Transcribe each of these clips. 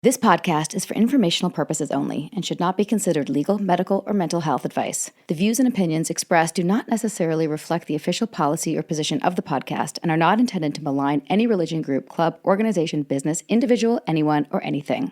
This podcast is for informational purposes only and should not be considered legal, medical, or mental health advice. The views and opinions expressed do not necessarily reflect the official policy or position of the podcast and are not intended to malign any religion, group, club, organization, business, individual, anyone, or anything.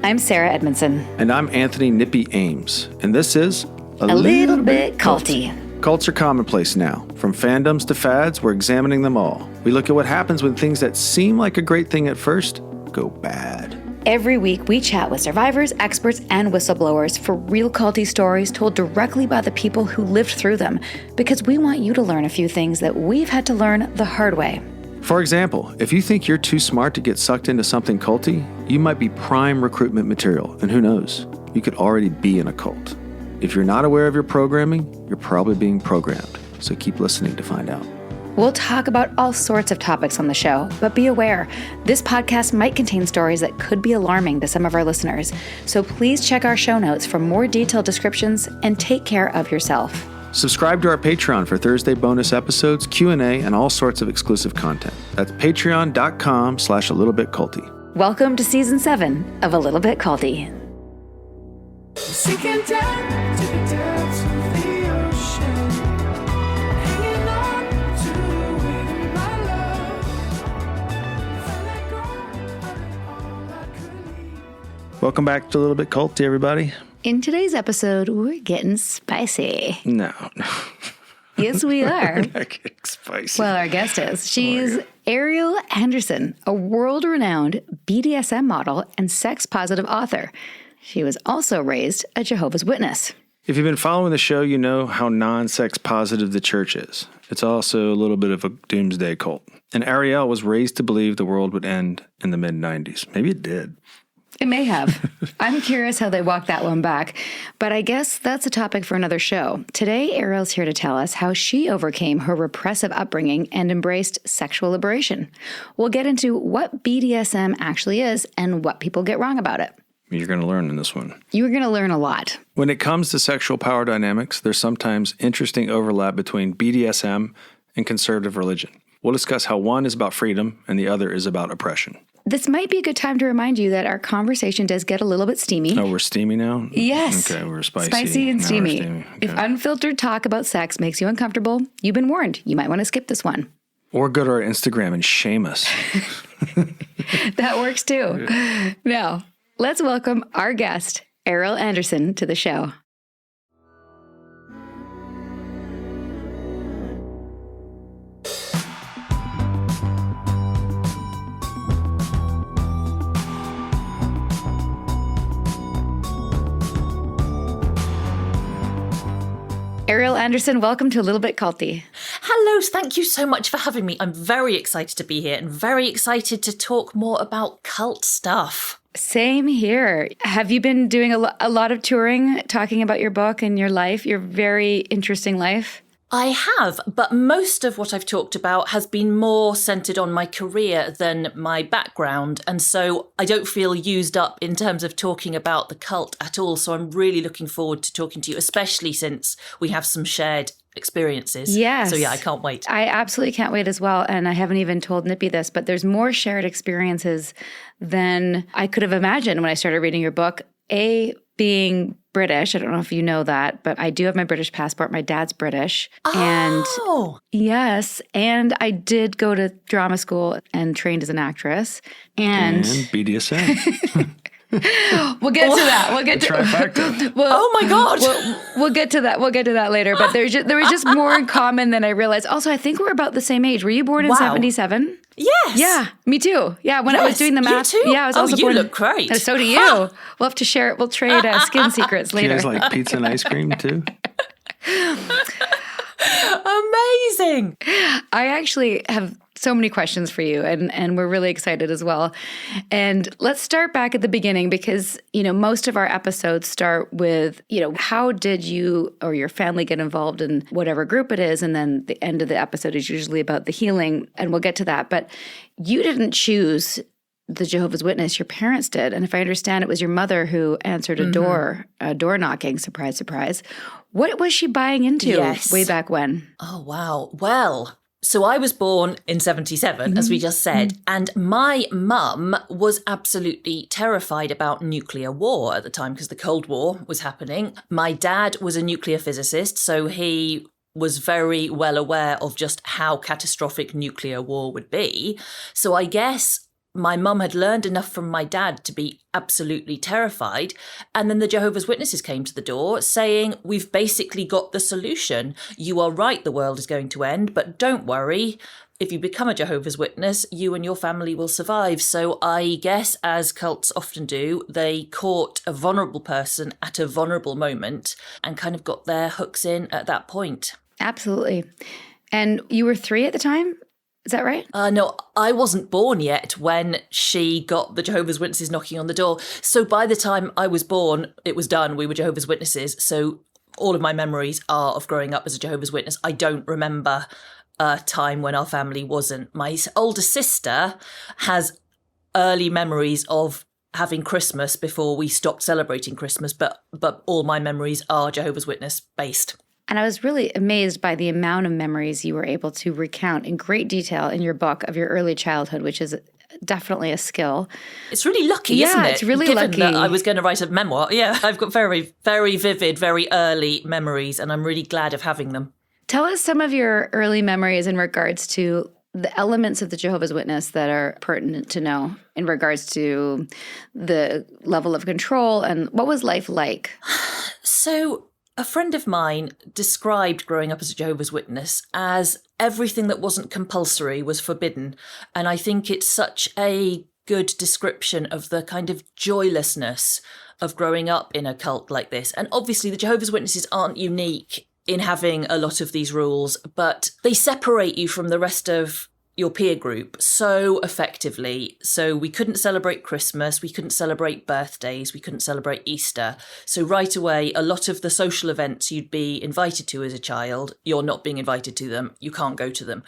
I'm Sarah Edmondson. And I'm Anthony Nippy Ames. And this is A Little Bit Culty. Cults are commonplace now. From fandoms to fads, we're examining them all. We look at what happens when things that seem like a great thing at first go bad. Every week, we chat with survivors, experts, and whistleblowers for real culty stories told directly by the people who lived through them, because we want you to learn a few things that we've had to learn the hard way. For example, if you think you're too smart to get sucked into something culty, you might be prime recruitment material, and who knows, you could already be in a cult. If you're not aware of your programming, you're probably being programmed, so keep listening to find out. We'll talk about all sorts of topics on the show, but be aware, this podcast might contain stories that could be alarming to some of our listeners, so please check our show notes for more detailed descriptions and take care of yourself. Subscribe to our Patreon for Thursday bonus episodes, Q&A, and all sorts of exclusive content. That's patreon.com/a-little-bit-culty. Welcome to Season 7 of A Little Bit Culty. Sinking down to the depths of the ocean, hanging on to it, my love. If I let go of it all, I could leave. Welcome back to A Little Bit Culty, everybody. In today's episode, we're getting spicy. No. Yes, we are. We're not getting spicy. Well, our guest is. She's Ariel Anderssen, a world-renowned BDSM model and sex-positive author. She was also raised a Jehovah's Witness. If you've been following the show, you know how non-sex positive the church is. It's also a little bit of a doomsday cult. And Ariel was raised to believe the world would end in the mid-90s. Maybe it did. It may have. I'm curious how they walked that one back, but I guess that's a topic for another show. Today, Ariel's here to tell us how she overcame her repressive upbringing and embraced sexual liberation. We'll get into what BDSM actually is and what people get wrong about it. You're going to learn in this one. You're going to learn a lot. When it comes to sexual power dynamics, there's sometimes interesting overlap between BDSM and conservative religion. We'll discuss how one is about freedom and the other is about oppression. This might be a good time to remind you that our conversation does get a little bit steamy. Oh, we're steamy now? Yes. Okay, we're spicy. Spicy and Now we're steamy. Okay. If unfiltered talk about sex makes you uncomfortable, you've been warned. You might want to skip this one. Or go to our Instagram and shame us. That works too. Now, let's welcome our guest, Ariel Anderssen, to the show. Ariel Anderssen, welcome to A Little Bit Culty. Hello, thank you so much for having me. I'm very excited to be here and very excited to talk more about cult stuff. Same here. Have you been doing a lot of touring, talking about your book and your life, your very interesting life? I have, but most of what I've talked about has been more centered on my career than my background. And so I don't feel used up in terms of talking about the cult at all. So I'm really looking forward to talking to you, especially since we have some shared experiences. Yes. So yeah, I can't wait. I absolutely can't wait as well. And I haven't even told Nippy this, but there's more shared experiences than I could have imagined when I started reading your book. Being British, I don't know if you know that, but I do have my British passport. My dad's British. Oh! Yes, and I did go to drama school and trained as an actress. And BDSM. we'll get to that. We'll get to Trifecta. Oh my God! We'll get to that. We'll get to that later. But there was just more in common than I realized. Also, I think we're about the same age. Were you born in 77? Yes. Yeah, me too. Yeah, when I was doing the math. You too? Yeah, I was also you born. look great. And so do you. We'll have to share it. We'll trade skin secrets Do you later. guys like pizza and ice cream too? Amazing. I actually have so many questions for you, and we're really excited as well. And let's start back at the beginning because, most of our episodes start with, how did you or your family get involved in whatever group it is? And then the end of the episode is usually about the healing, and we'll get to that. But you didn't choose the Jehovah's Witness, your parents did. And if I understand, it was your mother who answered a door knocking, surprise, surprise. What was she buying into way back when? Oh, wow. Well, so I was born in 77, as we just said, and my mum was absolutely terrified about nuclear war at the time because the Cold War was happening. My dad was a nuclear physicist, so he was very well aware of just how catastrophic nuclear war would be. So I guess my mum had learned enough from my dad to be absolutely terrified. And then the Jehovah's Witnesses came to the door saying, we've basically got the solution. You are right, the world is going to end, but don't worry. If you become a Jehovah's Witness, you and your family will survive. So I guess, as cults often do, they caught a vulnerable person at a vulnerable moment and kind of got their hooks in at that point. Absolutely. And you were 3 at the time? Is that right? No, I wasn't born yet when she got the Jehovah's Witnesses knocking on the door. So by the time I was born, it was done. We were Jehovah's Witnesses. So all of my memories are of growing up as a Jehovah's Witness. I don't remember a time when our family wasn't. My older sister has early memories of having Christmas before we stopped celebrating Christmas, but all my memories are Jehovah's Witness based. And I was really amazed by the amount of memories you were able to recount in great detail in your book of your early childhood, which is definitely a skill. It's really lucky, isn't it? It's really Given lucky. that I was going to write a memoir. Yeah, I've got very, very vivid, very early memories, and I'm really glad of having them. Tell us some of your early memories in regards to the elements of the Jehovah's Witness that are pertinent to know in regards to the level of control and what was life like? So a friend of mine described growing up as a Jehovah's Witness as everything that wasn't compulsory was forbidden. And I think it's such a good description of the kind of joylessness of growing up in a cult like this. And obviously the Jehovah's Witnesses aren't unique in having a lot of these rules, but they separate you from the rest of your peer group so effectively. So we couldn't celebrate Christmas, we couldn't celebrate birthdays, we couldn't celebrate Easter. So right away, a lot of the social events you'd be invited to as a child, you're not being invited to them, you can't go to them.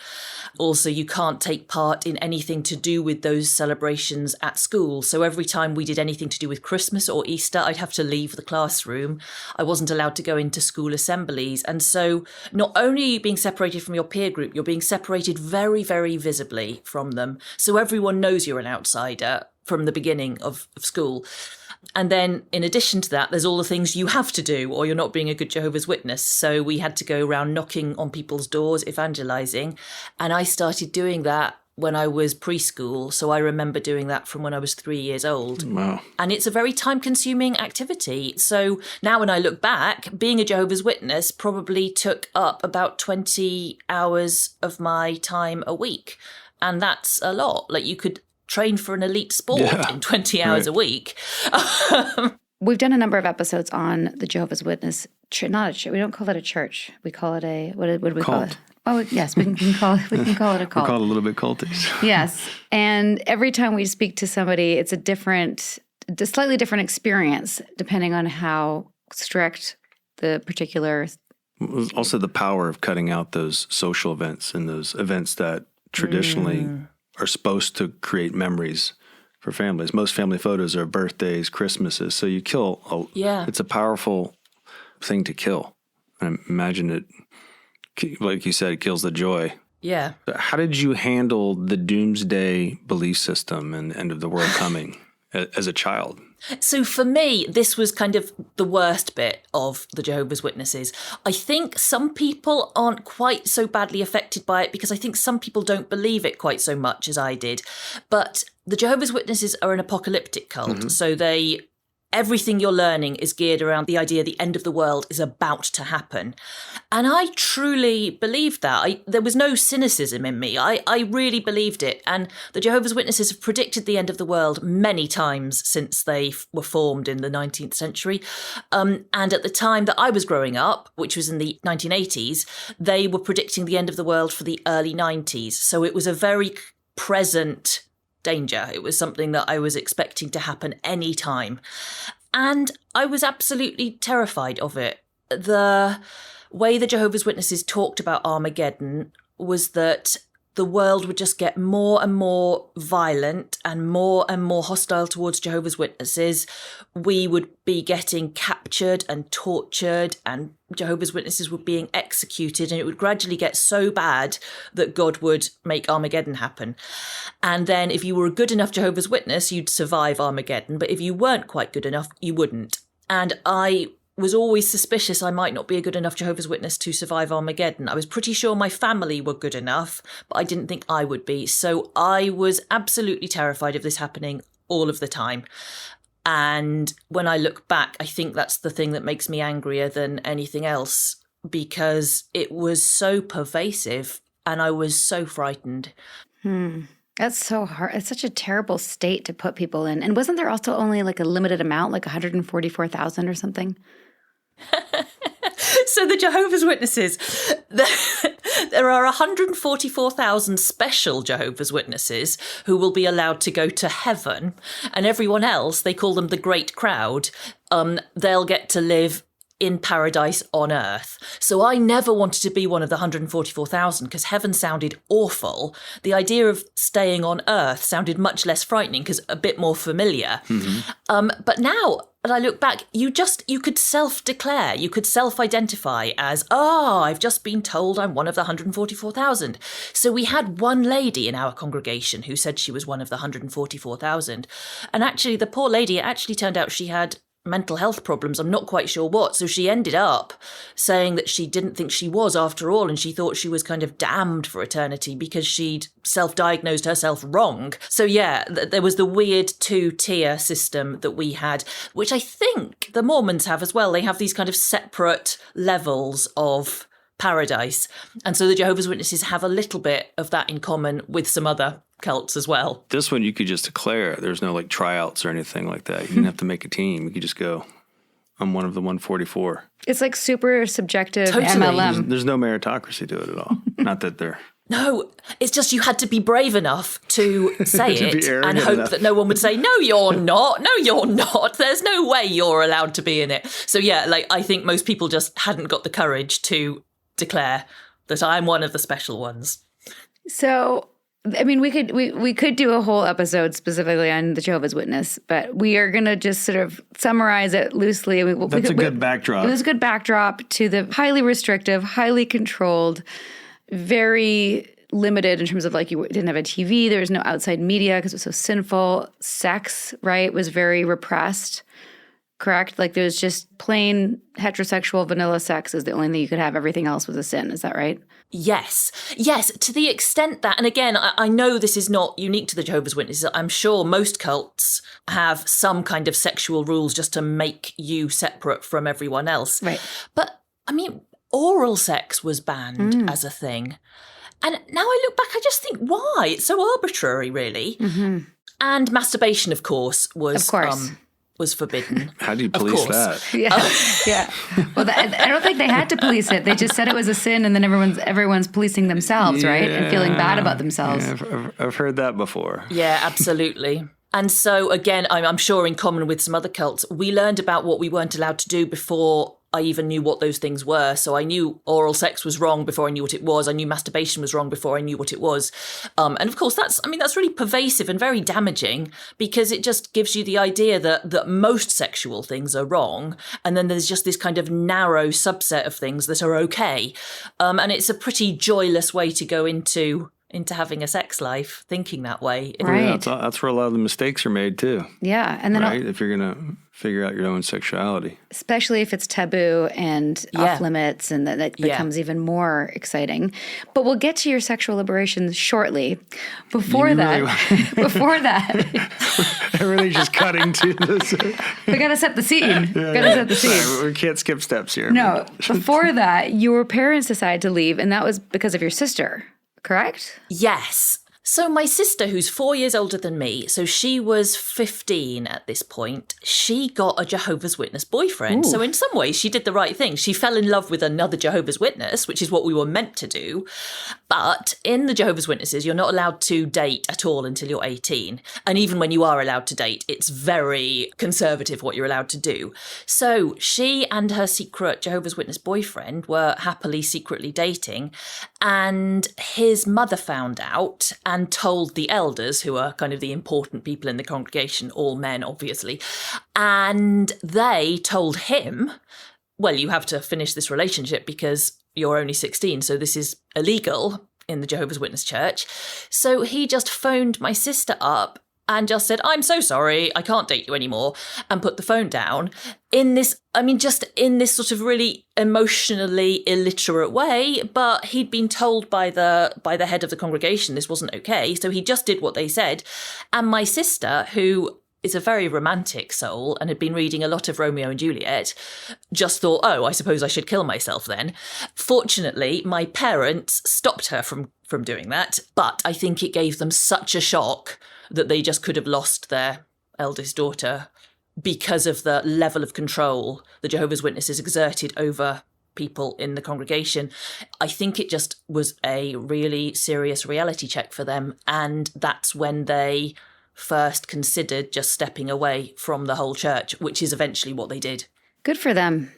Also, you can't take part in anything to do with those celebrations at school. So every time we did anything to do with Christmas or Easter, I'd have to leave the classroom. I wasn't allowed to go into school assemblies. And so not only are you being separated from your peer group, you're being separated very, very visibly from them. So everyone knows you're an outsider from the beginning of school. And then in addition to that, there's all the things you have to do or you're not being a good Jehovah's Witness. So we had to go around knocking on people's doors, evangelizing. And I started doing that when I was preschool. So I remember doing that from when I was 3 years old. Wow. And it's a very time-consuming activity. So now when I look back, being a Jehovah's Witness probably took up about 20 hours of my time a week. And that's a lot. Like you could train for an elite sport in 20 hours a week. We've done a number of episodes on the Jehovah's Witness. Not a church. We don't call it a church. We call it a, what do we call it? Oh, yes, we can call it a cult. We call it a little bit cultish. Yes. And every time we speak to somebody, it's a slightly different experience depending on how strict the particular. Also the power of cutting out those social events and those events that traditionally are supposed to create memories for families. Most family photos are birthdays, Christmases. So you kill. It's a powerful thing to kill. I imagine it, like you said, it kills the joy. Yeah. How did you handle the doomsday belief system and the end of the world coming as a child? So for me, this was kind of the worst bit of the Jehovah's Witnesses. I think some people aren't quite so badly affected by it because I think some people don't believe it quite so much as I did. But the Jehovah's Witnesses are an apocalyptic cult. So everything you're learning is geared around the idea the end of the world is about to happen. And I truly believed that. There was no cynicism in me. I really believed it. And the Jehovah's Witnesses have predicted the end of the world many times since they were formed in the 19th century. And at the time that I was growing up, which was in the 1980s, they were predicting the end of the world for the early 90s. So it was a very present danger. It was something that I was expecting to happen any time. And I was absolutely terrified of it. The way the Jehovah's Witnesses talked about Armageddon was that the world would just get more and more violent and more hostile towards Jehovah's Witnesses. We would be getting captured and tortured, and Jehovah's Witnesses were being executed, and it would gradually get so bad that God would make Armageddon happen. And then if you were a good enough Jehovah's Witness, you'd survive Armageddon. But if you weren't quite good enough, you wouldn't. And I was always suspicious I might not be a good enough Jehovah's Witness to survive Armageddon. I was pretty sure my family were good enough, but I didn't think I would be. So I was absolutely terrified of this happening all of the time. And when I look back, I think that's the thing that makes me angrier than anything else, because it was so pervasive and I was so frightened. That's so hard. It's such a terrible state to put people in. And wasn't there also only like a limited amount, like 144,000 or something? So the Jehovah's Witnesses, there are 144,000 special Jehovah's Witnesses who will be allowed to go to heaven, and everyone else, they call them the Great Crowd, they'll get to live in paradise on earth. So I never wanted to be one of the 144,000 because heaven sounded awful. The idea of staying on earth sounded much less frightening because a bit more familiar. But now, when I look back, you could self-declare, you could self-identify as, I've just been told I'm one of the 144,000. So we had one lady in our congregation who said she was one of the 144,000. And actually, the poor lady, it actually turned out she had mental health problems. I'm not quite sure what. So she ended up saying that she didn't think she was after all, and she thought she was kind of damned for eternity because she'd self-diagnosed herself wrong. So yeah, there was the weird 2-tier system that we had, which I think the Mormons have as well. They have these kind of separate levels of paradise. And so the Jehovah's Witnesses have a little bit of that in common with some other cults as well. This one you could just declare. There's no like tryouts or anything like that. You didn't have to make a team. You could just go, I'm one of the 144. It's like super subjective Totally. MLM. There's no meritocracy to it at all. Not that they're... No, it's just you had to be brave enough to say To be it arrogant and hope enough. that no one would say, no, you're not. No, you're not. There's no way you're allowed to be in it. So yeah, like I think most people just hadn't got the courage to declare that I'm one of the special ones. So, I mean, we could do a whole episode specifically on the Jehovah's Witness, but we are going to just sort of summarize it loosely. That's a good backdrop. It was a good backdrop to the highly restrictive, highly controlled, very limited in terms of like you didn't have a TV, there was no outside media because it was so sinful. Sex, right, was very repressed. Correct? Like there was just plain heterosexual vanilla sex is the only thing you could have. Everything else was a sin. Is that right? Yes, to the extent that, and again, I know this is not unique to the Jehovah's Witnesses. I'm sure most cults have some kind of sexual rules just to make you separate from everyone else. Right. But, I mean, oral sex was banned as a thing. And now I look back, I just think, why? It's so arbitrary, really. And masturbation, of course, was forbidden. How do you police that? Yeah. Well, I don't think they had to police it. They just said it was a sin, and then everyone's policing themselves, right? And feeling bad about themselves. Yeah, I've heard that before. Yeah, absolutely. And so, again, I'm sure in common with some other cults, we learned about what we weren't allowed to do before I even knew what those things were. So I knew oral sex was wrong before I knew what it was. I knew masturbation was wrong before I knew what it was. And of course, that's really pervasive and very damaging because it just gives you the idea that most sexual things are wrong. And then there's just this kind of narrow subset of things that are okay. And it's a pretty joyless way to go into having a sex life, thinking that way. Right. Yeah, that's where a lot of the mistakes are made too. Yeah. And then right? If you're going to figure out your own sexuality. Especially if it's taboo and off limits, and that becomes even more exciting. But we'll get to your sexual liberation shortly. Before that, everything's just cutting to this. we got to set the scene. Sorry, we can't skip steps here. No, before that, your parents decided to leave, and that was because of your sister, correct? Yes. So my sister, who's 4 years older than me, so she was 15 at this point, she got a Jehovah's Witness boyfriend. Ooh. So in some ways, she did the right thing. She fell in love with another Jehovah's Witness, which is what we were meant to do. But in the Jehovah's Witnesses, you're not allowed to date at all until you're 18. And even when you are allowed to date, it's very conservative what you're allowed to do. So she and her secret Jehovah's Witness boyfriend were happily secretly dating. And his mother found out and told the elders, who are kind of the important people in the congregation, all men, obviously. And they told him, well, you have to finish this relationship because you're only 16, so this is illegal in the Jehovah's Witness church. So he just phoned my sister up and just said, I'm so sorry, I can't date you anymore, and put the phone down in this, just in this sort of really emotionally illiterate way. But he'd been told by the head of the congregation this wasn't okay, so he just did what they said. And my sister, who is a very romantic soul and had been reading a lot of Romeo and Juliet, just thought, oh, I suppose I should kill myself then. Fortunately, my parents stopped her from doing that, but I think it gave them such a shock that they just could have lost their eldest daughter because of the level of control the Jehovah's Witnesses exerted over people in the congregation. I think it just was a really serious reality check for them. And that's when they first considered just stepping away from the whole church, which is eventually what they did. Good for them.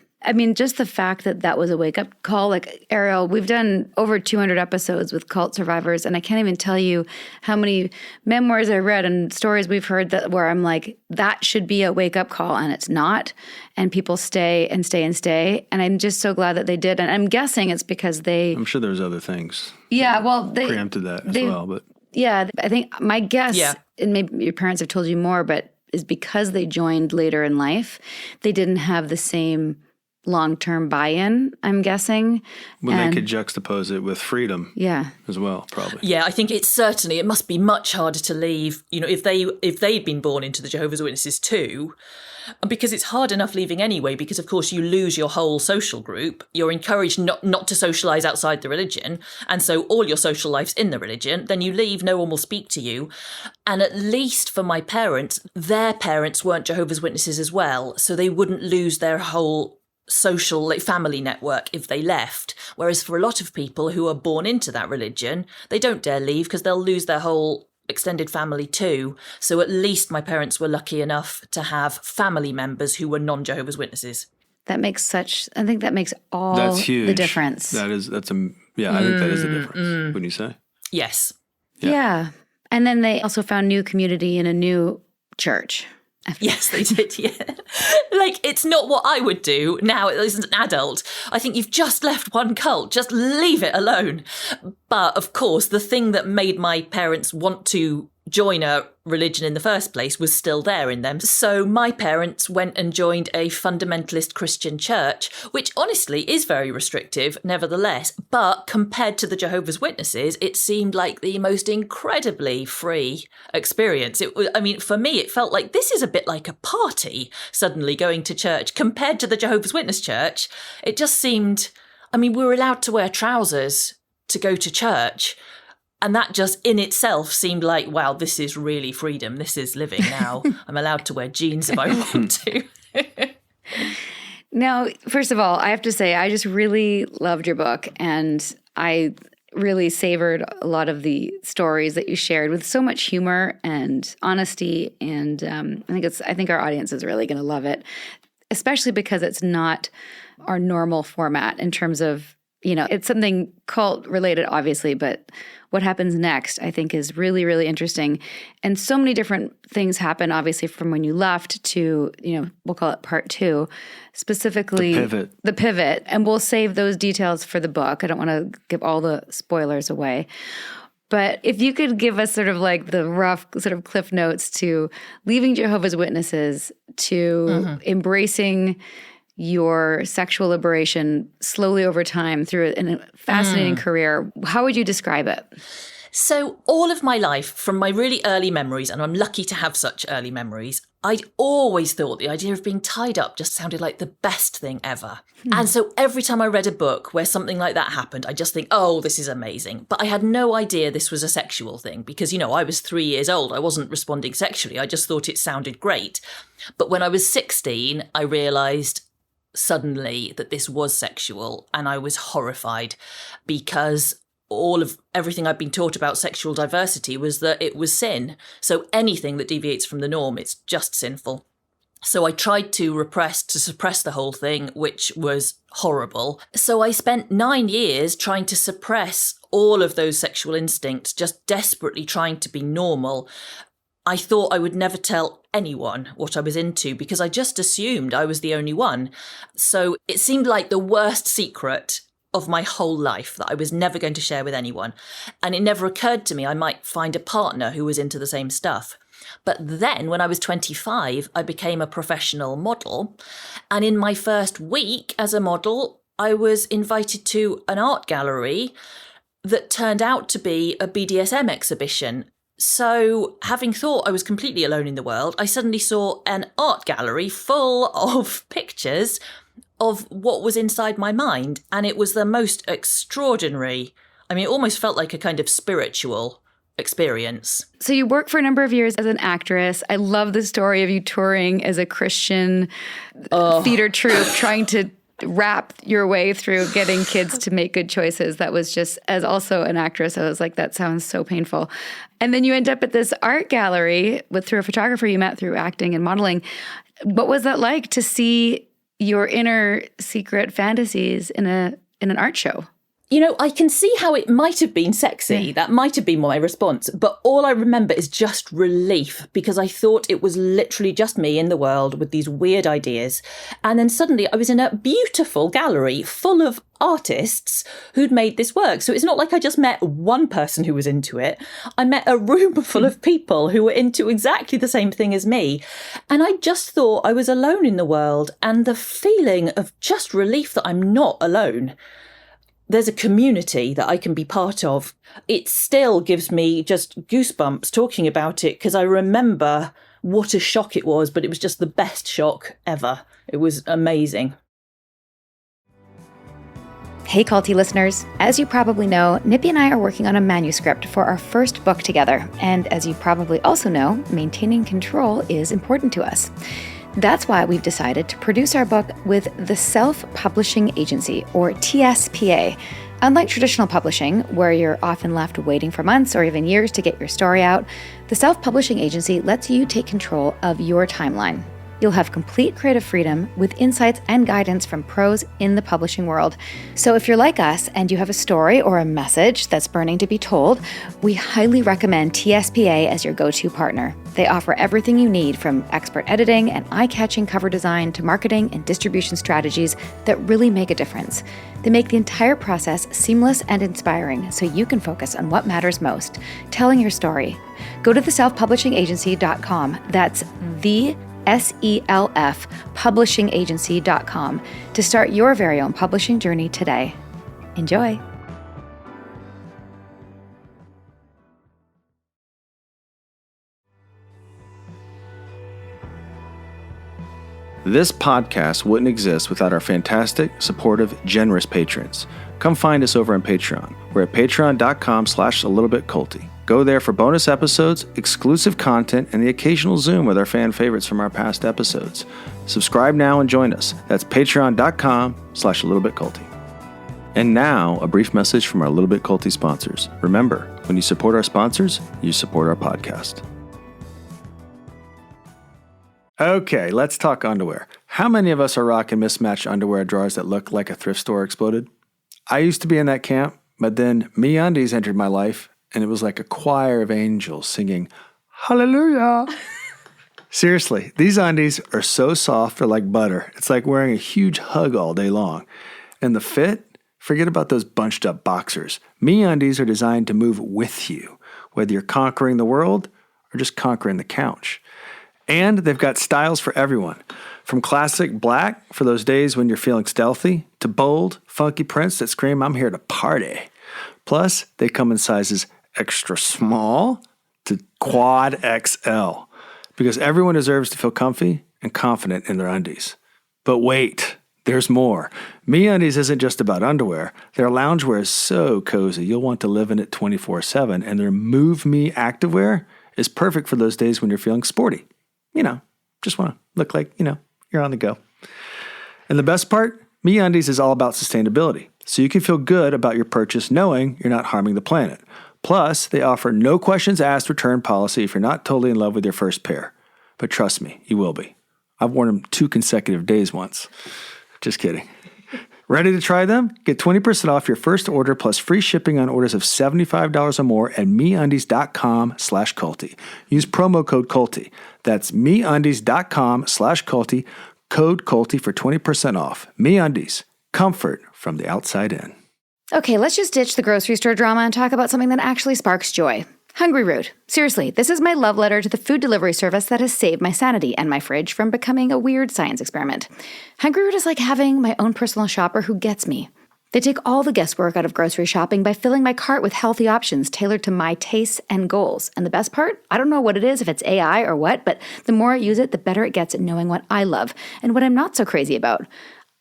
Just the fact that that was a wake-up call. Like, Ariel, we've done over 200 episodes with cult survivors, and I can't even tell you how many memoirs I read and stories we've heard that where I'm like, that should be a wake-up call, and it's not. And people stay and stay and stay. And I'm just so glad that they did. And I'm guessing it's because I'm sure there's other things. Yeah, well, they preempted that as well. But yeah, I think my guess, and maybe your parents have told you more, but is because they joined later in life, they didn't have the same long-term buy-in, I'm guessing. When they could juxtapose it with freedom as well, probably. Yeah, I think it must be much harder to leave, if they'd been born into the Jehovah's Witnesses too, because it's hard enough leaving anyway, because of course you lose your whole social group. You're encouraged not to socialise outside the religion, and so all your social life's in the religion. Then you leave, no one will speak to you. And at least for my parents, their parents weren't Jehovah's Witnesses as well, so they wouldn't lose their whole social family network if they left. Whereas for a lot of people who are born into that religion, they don't dare leave because they'll lose their whole extended family too. So at least my parents were lucky enough to have family members who were non-Jehovah's Witnesses. I think that makes all that's huge. The difference. I think that is the difference, wouldn't you say? Yes. Yeah. And then they also found new community in a new church. Yes, they did, yeah. It's not what I would do now as an adult. I think you've just left one cult, just leave it alone. But, of course, the thing that made my parents want to join a religion in the first place was still there in them. So my parents went and joined a fundamentalist Christian church, which honestly is very restrictive, nevertheless. But compared to the Jehovah's Witnesses, it seemed like the most incredibly free experience. For me, it felt like this is a bit like a party, suddenly going to church. Compared to the Jehovah's Witness church, it just seemed, we were allowed to wear trousers to go to church. And that just in itself seemed like, wow, this is really freedom. This is living now. I'm allowed to wear jeans if I want to. Now, first of all, I have to say, I just really loved your book. And I really savored a lot of the stories that you shared with so much humor and honesty. And I think our audience is really going to love it, especially because it's not our normal format in terms of, it's something cult related, obviously, but what happens next, I think, is really, really interesting. And so many different things happen, obviously, from when you left to, we'll call it part 2, specifically the pivot. And we'll save those details for the book. I don't want to give all the spoilers away. But if you could give us sort of like the rough sort of cliff notes to leaving Jehovah's Witnesses to embracing your sexual liberation slowly over time through a fascinating career, how would you describe it? So all of my life, from my really early memories, and I'm lucky to have such early memories, I'd always thought the idea of being tied up just sounded like the best thing ever. And so every time I read a book where something like that happened, I just think, oh, this is amazing. But I had no idea this was a sexual thing because, I was 3 years old. I wasn't responding sexually. I just thought it sounded great. But when I was 16, I realised suddenly that this was sexual, and I was horrified because all of everything I'd been taught about sexual diversity was that it was sin. So anything that deviates from the norm, it's just sinful. So I tried to suppress the whole thing, which was horrible. So I spent 9 years trying to suppress all of those sexual instincts, just desperately trying to be normal. I thought I would never tell anyone what I was into because I just assumed I was the only one. So it seemed like the worst secret of my whole life that I was never going to share with anyone. And it never occurred to me I might find a partner who was into the same stuff. But then when I was 25, I became a professional model. And in my first week as a model, I was invited to an art gallery that turned out to be a BDSM exhibition. So having thought I was completely alone in the world, I suddenly saw an art gallery full of pictures of what was inside my mind. And it was the most extraordinary. I mean, it almost felt like a kind of spiritual experience. So you worked for a number of years as an actress. I love the story of you touring as a Christian theater troupe, trying to wrap your way through getting kids to make good choices. That was just, as also an actress, I was like, that sounds so painful. And then you end up at this art gallery through a photographer you met through acting and modeling. What was that like to see your inner secret fantasies in an art show? I can see how it might have been sexy. Yeah. That might have been my response. But all I remember is just relief because I thought it was literally just me in the world with these weird ideas. And then suddenly I was in a beautiful gallery full of artists who'd made this work. So it's not like I just met one person who was into it. I met a room full of people who were into exactly the same thing as me. And I just thought I was alone in the world. And the feeling of just relief that I'm not alone. There's a community that I can be part of. It still gives me just goosebumps talking about it because I remember what a shock it was, but it was just the best shock ever. It was amazing. Hey, Culty listeners. As you probably know, Nippy and I are working on a manuscript for our first book together. And as you probably also know, maintaining control is important to us. That's why we've decided to produce our book with the Self-Publishing Agency, or TSPA. Unlike traditional publishing, where you're often left waiting for months or even years to get your story out, the Self-Publishing Agency lets you take control of your timeline. You'll have complete creative freedom with insights and guidance from pros in the publishing world. So if you're like us and you have a story or a message that's burning to be told, we highly recommend TSPA as your go-to partner. They offer everything you need, from expert editing and eye-catching cover design to marketing and distribution strategies that really make a difference. They make the entire process seamless and inspiring so you can focus on what matters most, telling your story. Go to theselfpublishingagency.com. That's the SELF publishingagency.com to start your very own publishing journey today. Enjoy. This podcast wouldn't exist without our fantastic, supportive, generous patrons. Come find us over on Patreon. We're at patreon.com/a-little-bit-culty. Go there for bonus episodes, exclusive content, and the occasional Zoom with our fan favorites from our past episodes. Subscribe now and join us. That's patreon.com/a-little-bit-culty. And now, a brief message from our Little Bit Culty sponsors. Remember, when you support our sponsors, you support our podcast. Okay, let's talk underwear. How many of us are rocking mismatched underwear drawers that look like a thrift store exploded? I used to be in that camp, but then MeUndies entered my life, and it was like a choir of angels singing, Hallelujah. Seriously, these undies are so soft, they're like butter. It's like wearing a huge hug all day long. And the fit? Forget about those bunched up boxers. MeUndies are designed to move with you, whether you're conquering the world or just conquering the couch. And they've got styles for everyone. From classic black for those days when you're feeling stealthy, to bold, funky prints that scream, I'm here to party. Plus, they come in sizes extra small to quad XL, because everyone deserves to feel comfy and confident in their undies. But wait, there's more. MeUndies isn't just about underwear. Their loungewear is so cozy you'll want to live in it 24/7, and their Move Me activewear is perfect for those days when you're feeling sporty. Just want to look like, you're on the go. And the best part? MeUndies is all about sustainability, so you can feel good about your purchase knowing you're not harming the planet. Plus, they offer no questions asked return policy if you're not totally in love with your first pair. But trust me, you will be. I've worn them 2 consecutive days once. Just kidding. Ready to try them? Get 20% off your first order plus free shipping on orders of $75 or more at MeUndies.com/culty. Use promo code culty. That's MeUndies.com/culty. Code culty for 20% off. MeUndies. Comfort from the outside in. Okay, let's just ditch the grocery store drama and talk about something that actually sparks joy. Hungry Root. Seriously, this is my love letter to the food delivery service that has saved my sanity and my fridge from becoming a weird science experiment. Hungry Root is like having my own personal shopper who gets me. They take all the guesswork out of grocery shopping by filling my cart with healthy options tailored to my tastes and goals. And the best part? I don't know what it is, if it's AI or what, but the more I use it, the better it gets at knowing what I love and what I'm not so crazy about.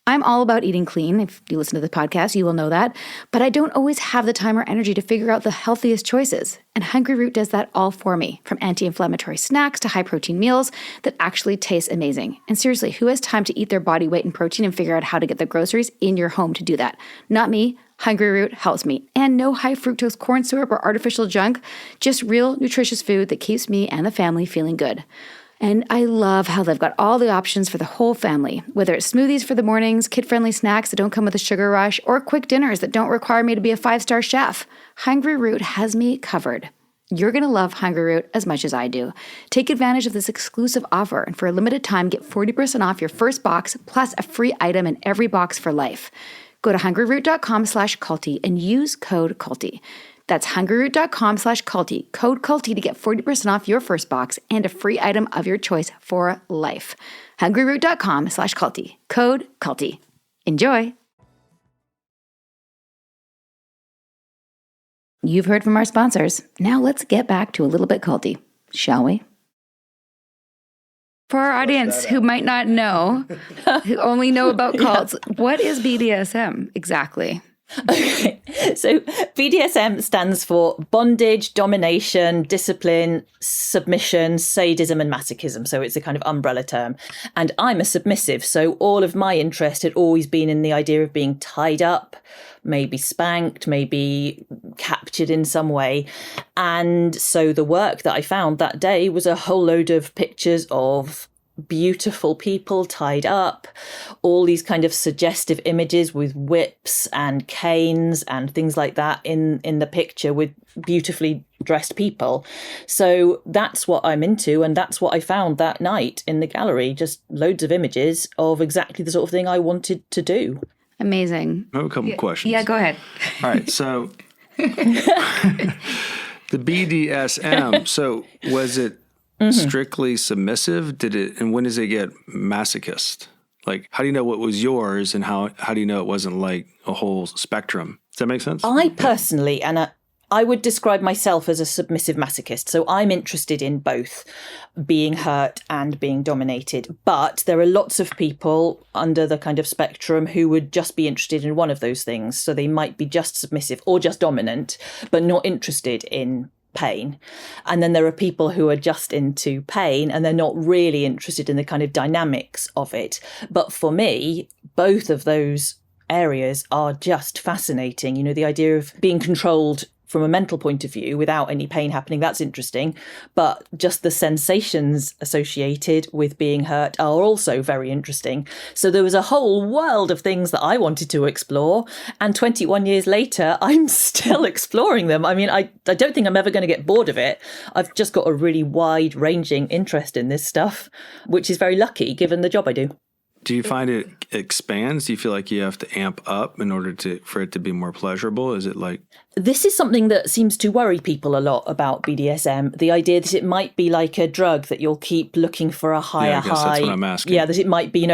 I'm all about eating clean. If you listen to the podcast, you will know that. But I don't always have the time or energy to figure out the healthiest choices. And Hungry Root does that all for me, from anti-inflammatory snacks to high-protein meals that actually taste amazing. And seriously, who has time to eat their body weight in protein and figure out how to get the groceries in your home to do that? Not me. Hungry Root helps me. And no high-fructose corn syrup or artificial junk, just real, nutritious food that keeps me and the family feeling good. And I love how they've got all the options for the whole family, whether it's smoothies for the mornings, kid-friendly snacks that don't come with a sugar rush, or quick dinners that don't require me to be a 5-star chef. Hungry Root has me covered. You're going to love Hungry Root as much as I do. Take advantage of this exclusive offer, and for a limited time, get 40% off your first box, plus a free item in every box for life. Go to hungryroot.com/culty and use code culty. That's hungryroot.com/culty. Code culty to get 40% off your first box and a free item of your choice for life. hungryroot.com/culty. Code culty. Enjoy. You've heard from our sponsors. Now let's get back to a little bit culty, shall we? For our audience who might not know, who only know about cults, what is BDSM exactly? Okay, so BDSM stands for bondage, domination, discipline, submission, sadism, and masochism. So it's a kind of umbrella term. And I'm a submissive. So all of my interest had always been in the idea of being tied up, maybe spanked, maybe captured in some way. And so the work that I found that day was a whole load of pictures of beautiful people tied up, all these kind of suggestive images with whips and canes and things like that in the picture with beautifully dressed people. So that's what I'm into, and that's what I found that night in the gallery, just loads of images of exactly the sort of thing I wanted to do. Amazing. I have a couple questions. Yeah, go ahead. All right, so the BDSM, so was it strictly submissive? And when does it get masochist? Like, how do you know what was yours, and how do you know it wasn't like a whole spectrum? Does that make sense? I personally, and I would describe myself as a submissive masochist. So I'm interested in both being hurt and being dominated. But there are lots of people under the kind of spectrum who would just be interested in one of those things. So they might be just submissive or just dominant, but not interested in pain. And then there are people who are just into pain and they're not really interested in the kind of dynamics of it. But for me, both of those areas are just fascinating. You know, the idea of being controlled from a mental point of view without any pain happening, that's interesting. But just the sensations associated with being hurt are also very interesting. So there was a whole world of things that I wanted to explore. And 21 years later, I'm still exploring them. I mean, I don't think I'm ever going to get bored of it. I've just got a really wide-ranging interest in this stuff, which is very lucky given the job I do. Do you find it expands? Do you feel like you have to amp up in order for it to be more pleasurable? Is it like... This is something that seems to worry people a lot about BDSM. The idea that it might be like a drug, that you'll keep looking for a higher high. That's what I'm asking. Yeah, that it might be,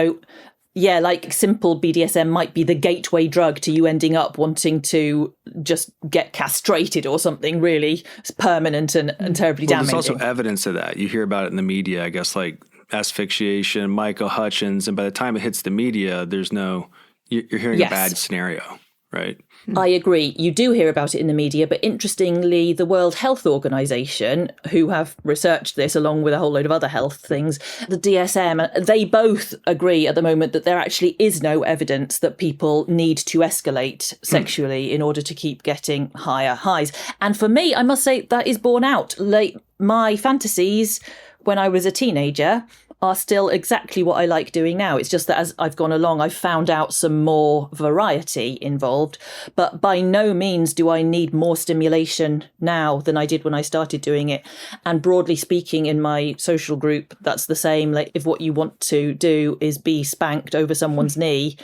Yeah, like simple BDSM might be the gateway drug to you ending up wanting to just get castrated or something really permanent and terribly Well, damaging. there's also evidence of that. You hear about it in the media, I guess, like asphyxiation, Michael Hutchins, and by the time it hits the media, you're hearing Yes. a bad scenario, right? I agree. You do hear about it in the media, but interestingly, the World Health Organization, who have researched this along with a whole load of other health things, the DSM, they both agree at the moment that there actually is no evidence that people need to escalate sexually in order to keep getting higher highs. And for me, I must say that is borne out. Like my fantasies when I was a teenager are still exactly what I like doing now. It's just that as I've gone along, I've found out some more variety involved. But by no means do I need more stimulation now than I did when I started doing it. And broadly speaking, in my social group, that's the same. Like if what you want to do is be spanked over someone's knee,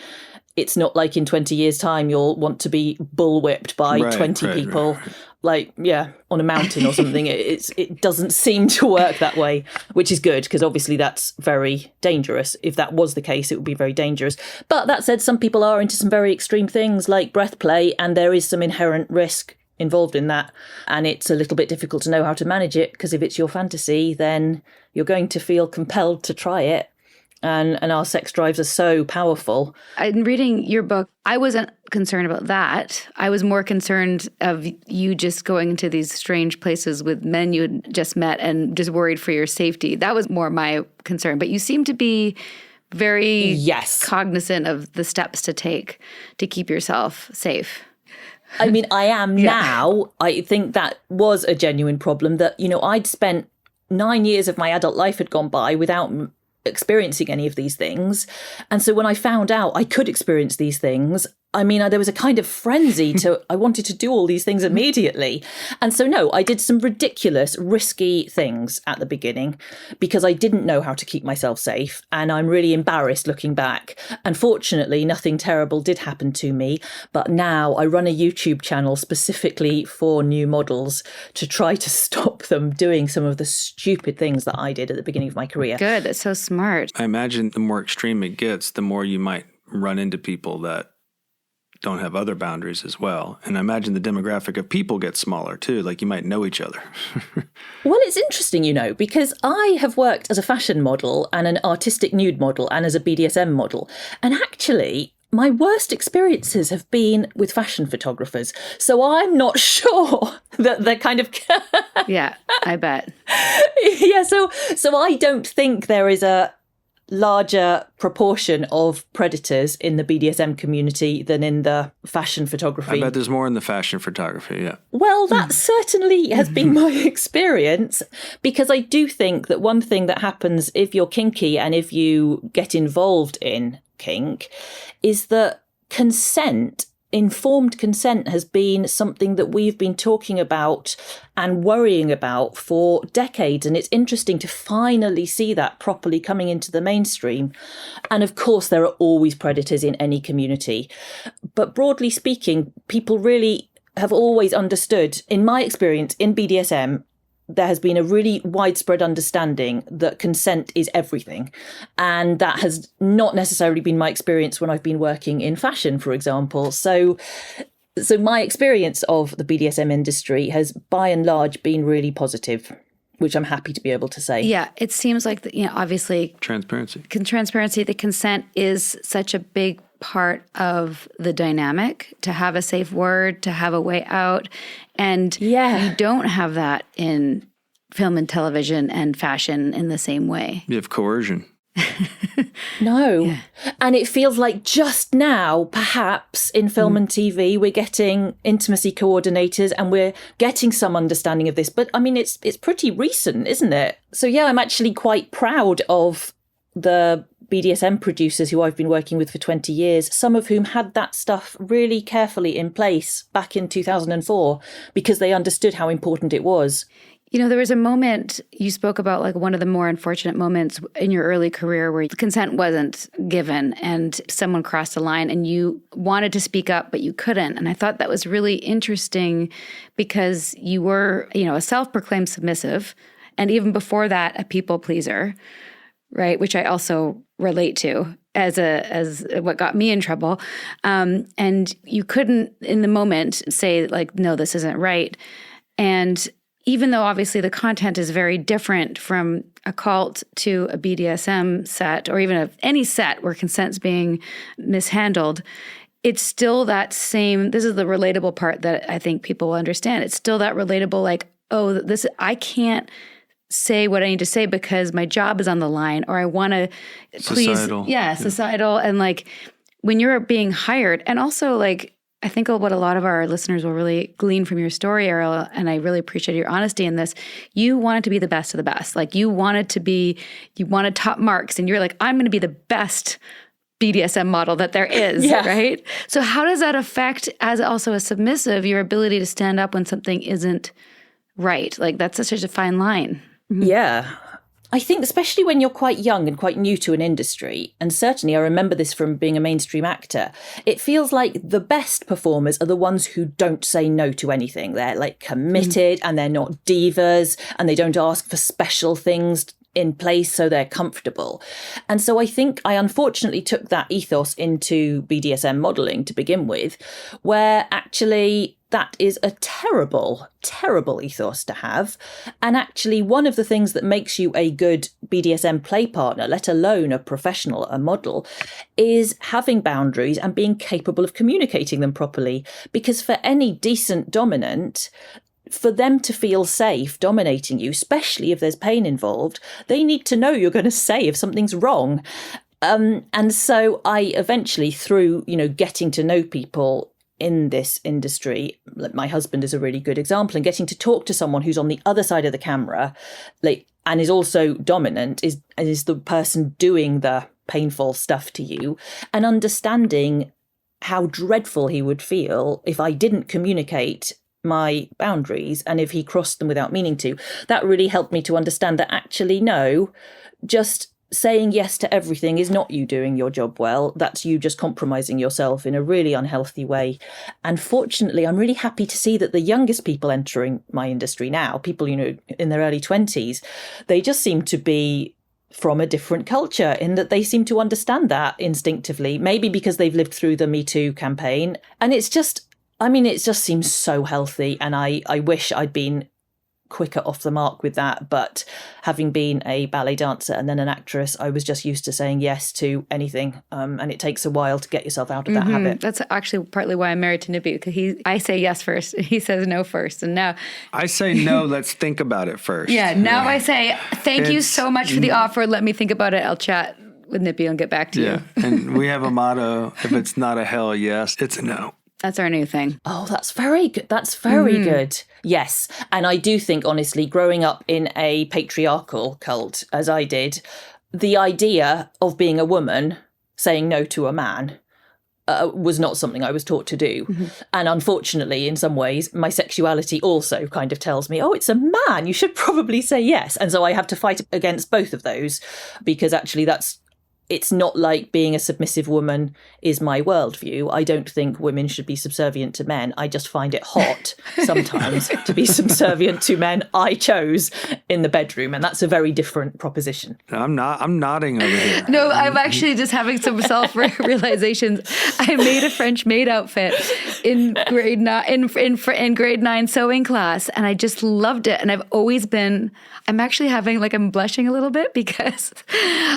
it's not like in 20 years' time you'll want to be bullwhipped by 20 people. Right. Like, yeah, on a mountain or something. It doesn't seem to work that way, which is good because obviously that's very dangerous. If that was the case, it would be very dangerous. But that said, some people are into some very extreme things like breath play, and there is some inherent risk involved in that. And it's a little bit difficult to know how to manage it because if it's your fantasy, then you're going to feel compelled to try it. And our sex drives are so powerful. In reading your book, I wasn't concerned about that. I was more concerned of you just going into these strange places with men you had just met and just worried for your safety. That was more my concern. But you seem to be very cognizant of the steps to take to keep yourself safe. I mean, I am now. I think that was a genuine problem that, I'd spent 9 years of my adult life had gone by without experiencing any of these things. And so when I found out I could experience these things, I mean, there was a kind of frenzy I wanted to do all these things immediately. And so, no, I did some ridiculous, risky things at the beginning because I didn't know how to keep myself safe. And I'm really embarrassed looking back. Unfortunately, nothing terrible did happen to me. But now I run a YouTube channel specifically for new models to try to stop them doing some of the stupid things that I did at the beginning of my career. Good. That's so smart. I imagine the more extreme it gets, the more you might run into people that don't have other boundaries as well. And I imagine the demographic of people gets smaller too, like you might know each other. Well, it's interesting, because I have worked as a fashion model and an artistic nude model and as a BDSM model. And actually, my worst experiences have been with fashion photographers. So I'm not sure that they're kind of... Yeah, I bet. Yeah, so I don't think there is a larger proportion of predators in the BDSM community than in the fashion photography. I bet there's more in the fashion photography, yeah. Well, that certainly has been my experience, because I do think that one thing that happens if you're kinky and if you get involved in kink is that informed consent has been something that we've been talking about and worrying about for decades. And it's interesting to finally see that properly coming into the mainstream. And of course, there are always predators in any community. But broadly speaking, people really have always understood, in my experience in BDSM, there has been a really widespread understanding that consent is everything. And that has not necessarily been my experience when I've been working in fashion, for example. So my experience of the BDSM industry has, by and large, been really positive, which I'm happy to be able to say. Yeah, it seems like, obviously... Transparency, the consent is such a big part of the dynamic, to have a safe word, to have a way out. And you don't have that in film and television and fashion in the same way. You have coercion. No. Yeah. And it feels like just now, perhaps in film and TV, we're getting intimacy coordinators and we're getting some understanding of this. But I mean, it's pretty recent, isn't it? So yeah, I'm actually quite proud of the BDSM producers who I've been working with for 20 years, some of whom had that stuff really carefully in place back in 2004 because they understood how important it was. There was a moment you spoke about, like one of the more unfortunate moments in your early career where consent wasn't given and someone crossed the line and you wanted to speak up, but you couldn't. And I thought that was really interesting because you were, a self-proclaimed submissive, and even before that, a people pleaser. right? Which I also relate to as what got me in trouble. And you couldn't in the moment say like, no, this isn't right. And even though obviously the content is very different from a cult to a BDSM set, or even any set where consent's being mishandled, it's still that same, this is the relatable part that I think people will understand. It's still that relatable, like, oh, this, I can't say what I need to say because my job is on the line, or I want to please, societal. And like when you're being hired, and also like, I think what a lot of our listeners will really glean from your story, Ariel, and I really appreciate your honesty in this. You wanted to be the best of the best. Like you wanted top marks, and you're like, I'm going to be the best BDSM model that there is, right? So how does that affect, as also a submissive, your ability to stand up when something isn't right? Like that's such a fine line. Mm-hmm. Yeah. I think especially when you're quite young and quite new to an industry, and certainly I remember this from being a mainstream actor, it feels like the best performers are the ones who don't say no to anything. They're like committed and they're not divas and they don't ask for special things in place so they're comfortable. And so I think I unfortunately took that ethos into BDSM modelling to begin with, where actually that is a terrible, terrible ethos to have. And actually one of the things that makes you a good BDSM play partner, let alone a professional, a model, is having boundaries and being capable of communicating them properly. Because for any decent dominant, for them to feel safe dominating you, especially if there's pain involved, they need to know you're going to say if something's wrong. And so I eventually, through, getting to know people in this industry, my husband is a really good example, and getting to talk to someone who's on the other side of the camera, and is also dominant, is the person doing the painful stuff to you, and understanding how dreadful he would feel if I didn't communicate my boundaries and if he crossed them without meaning to. That really helped me to understand that actually, no, just saying yes to everything is not you doing your job well. That's you just compromising yourself in a really unhealthy way. And fortunately, I'm really happy to see that the youngest people entering my industry now, people, in their early 20s, they just seem to be from a different culture in that they seem to understand that instinctively, maybe because they've lived through the Me Too campaign. And it just seems so healthy. And I wish I'd been quicker off the mark with that. But having been a ballet dancer and then an actress, I was just used to saying yes to anything. And it takes a while to get yourself out of that habit. That's actually partly why I'm married to Nibi, because I say yes first, he says no first. And now I say no, let's think about it first. Now I say, thank you so much for the offer. Let me think about it. I'll chat with Nibi and get back to you. And we have a motto, if it's not a hell yes, it's a no. That's our new thing. Oh, that's very good. That's very good. Yes. And I do think, honestly, growing up in a patriarchal cult, as I did, the idea of being a woman saying no to a man was not something I was taught to do. Mm-hmm. And unfortunately, in some ways, my sexuality also kind of tells me, oh, it's a man, you should probably say yes. And so I have to fight against both of those, because actually it's not like being a submissive woman is my worldview. I don't think women should be subservient to men. I just find it hot sometimes to be subservient to men I chose in the bedroom. And that's a very different proposition. I'm nodding over here. No, I'm actually just having some self-realizations. I made a French maid outfit in grade 9, in grade 9 sewing class, and I just loved it. And I'm actually I'm blushing a little bit because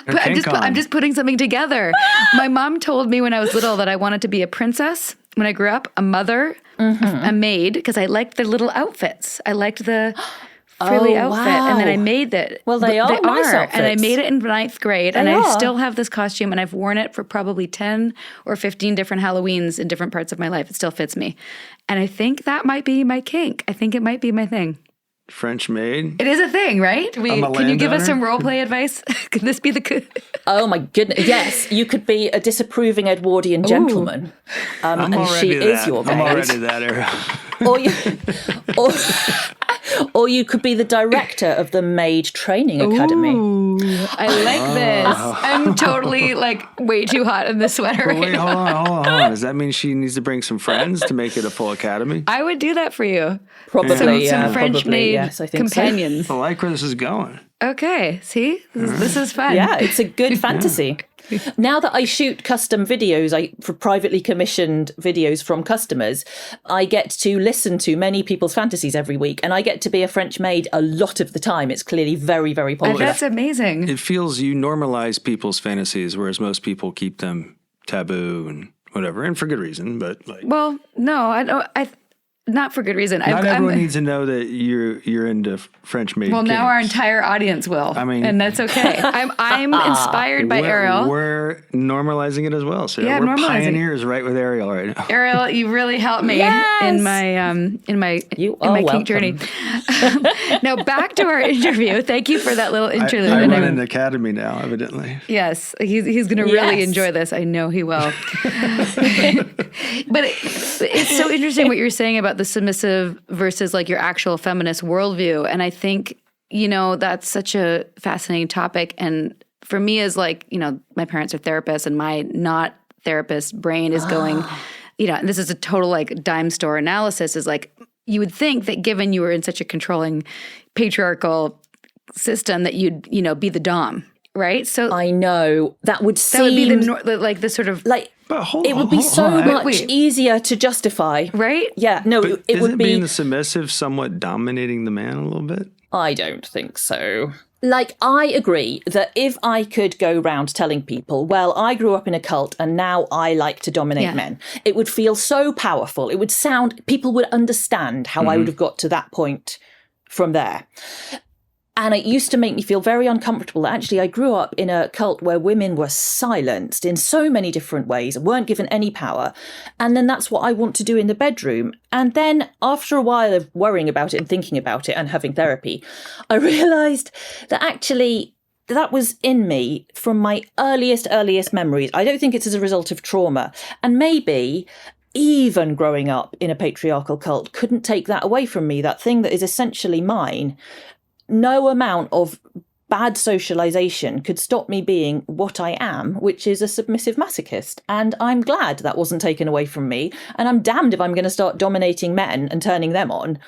I'm just putting something together. My mom told me when I was little that I wanted to be a princess when I grew up, a mother, a maid, because I liked the little outfits. I liked the frilly outfit. And then I made that. Well, they are nice outfits. And I made it in 9th grade. I still have this costume, and I've worn it for probably 10 or 15 different Halloweens in different parts of my life. It still fits me. And I think that might be my kink. I think it might be my thing. French maid. It is a thing, right? Can you give us some role play advice? Could this be the... Oh my goodness. Yes, you could be a disapproving Edwardian gentleman. And she is your maid. I'm already that era. Or you could be the director of the Maid Training Academy. Ooh, I like this. I'm totally like way too hot in this sweater. But right wait, now. hold on. Does that mean she needs to bring some friends to make it a full academy? I would do that for you. Probably, Some yeah. French Probably, maid yes, I think so. companions. I like where this is going. Okay, see, this is fun. Yeah, it's a good fantasy. Now that I shoot custom videos, for privately commissioned videos from customers, I get to listen to many people's fantasies every week, and I get to be a French maid a lot of the time. It's clearly very, very popular. That's amazing. It feels you normalize people's fantasies, whereas most people keep them taboo and whatever, and for good reason. But like, Well, no, I don't. Not for good reason. not everyone needs to know that you're into French maid. Well, now our kinks. entire audience will. I mean- and that's okay. I'm inspired by Ariel. We're normalizing it as well. So Yeah, we're normalizing. pioneers right with Ariel right now. Ariel, you really helped me Yes! in my You in are my welcome. kink journey. Now back to our interview. Thank you for that little interlude. I And run I'm- an academy now, evidently. Yes, he's going to really Yes. enjoy this. I know he will. But it's so interesting what you're saying about the submissive versus like your actual feminist worldview. And I think, that's such a fascinating topic. And for me as like, my parents are therapists and my not therapist brain is going, and this is a total like dime store analysis is like, you would think that given you were in such a controlling patriarchal system that you'd, be the dom. Right. So I know that would that would be the sort of like But hold it would be hold so on. much Wait. easier to justify. right. Yeah, no, But it isn't would be. being the submissive somewhat dominating the man a little bit? I don't think so. Like, I agree that if I could go round telling people, well, I grew up in a cult and now I like to dominate Yeah. men, it would feel so powerful. It would sound, people would understand how I would have got to that point from there. And it used to make me feel very uncomfortable. Actually, I grew up in a cult where women were silenced in so many different ways, weren't given any power. And then that's what I want to do in the bedroom. And then after a while of worrying about it and thinking about it and having therapy, I realised that actually that was in me from my earliest memories. I don't think it's as a result of trauma. And maybe even growing up in a patriarchal cult couldn't take that away from me, that thing that is essentially mine. No amount of bad socialization could stop me being what I am, which is a submissive masochist. And I'm glad that wasn't taken away from me. And I'm damned if I'm going to start dominating men and turning them on,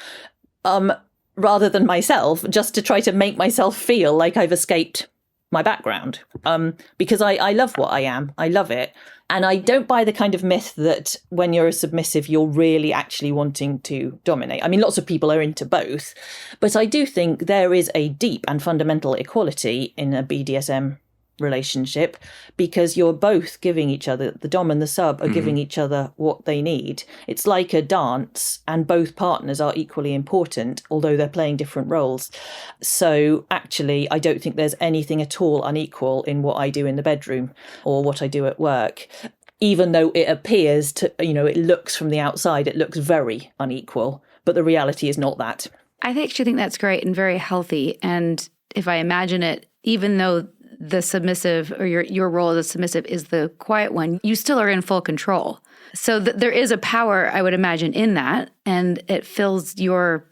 rather than myself, just to try to make myself feel like I've escaped my background. Because I love what I am. I love it. And I don't buy the kind of myth that when you're a submissive, you're really actually wanting to dominate. I mean, lots of people are into both, but I do think there is a deep and fundamental equality in a BDSM relationship because you're both giving each other, the dom and the sub are giving each other what they need. It's like a dance and both partners are equally important, although they're playing different roles. So actually, I don't think there's anything at all unequal in what I do in the bedroom or what I do at work. Even though it appears to, it looks from the outside, it looks very unequal, but the reality is not that. I actually think that's great and very healthy. And if I imagine it, even though the submissive or your role as a submissive is the quiet one, you still are in full control. So there is a power, I would imagine, in that. And it fills your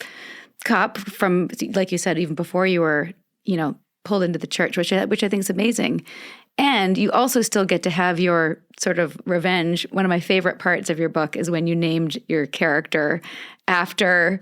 cup from, like you said, even before you were, pulled into the church, which I think is amazing. And you also still get to have your sort of revenge. One of my favorite parts of your book is when you named your character after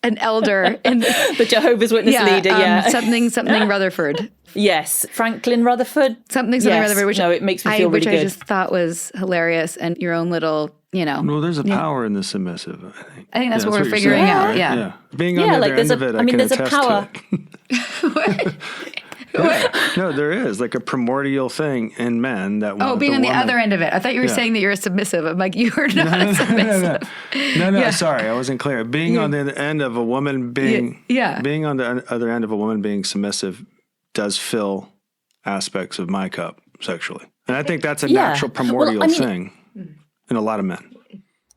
an elder in The Jehovah's Witness leader, something Rutherford. Yes, Franklin Rutherford. Something Yes. Rutherford, which it makes me feel really which good. I just thought was hilarious, and your own little, Well, there's a power in the submissive, I think. I think that's what we're you're figuring saying, out. right? Yeah. Being on the other there's end of it, I can there's a attest power. to it. No, there is like a primordial thing in men that want being on the woman. other end of it. I thought you were saying that you're a submissive. I'm like, you are not a submissive. No, sorry, I wasn't clear. Being on the other end of a woman being being on the other end of a woman being submissive does fill aspects of my cup sexually. And I think that's a natural primordial thing in a lot of men.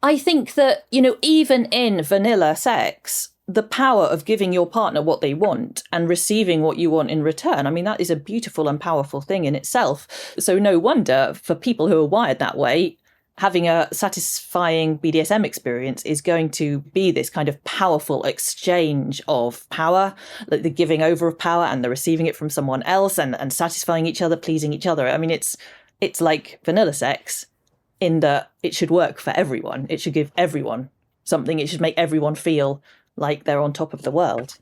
I think that, even in vanilla sex, the power of giving your partner what they want and receiving what you want in return, I mean, that is a beautiful and powerful thing in itself. So no wonder for people who are wired that way, having a satisfying BDSM experience is going to be this kind of powerful exchange of power, like the giving over of power and the receiving it from someone else, and satisfying each other, pleasing each other. I mean, it's like vanilla sex in that it should work for everyone. It should give everyone something. It should make everyone feel like they're on top of the world.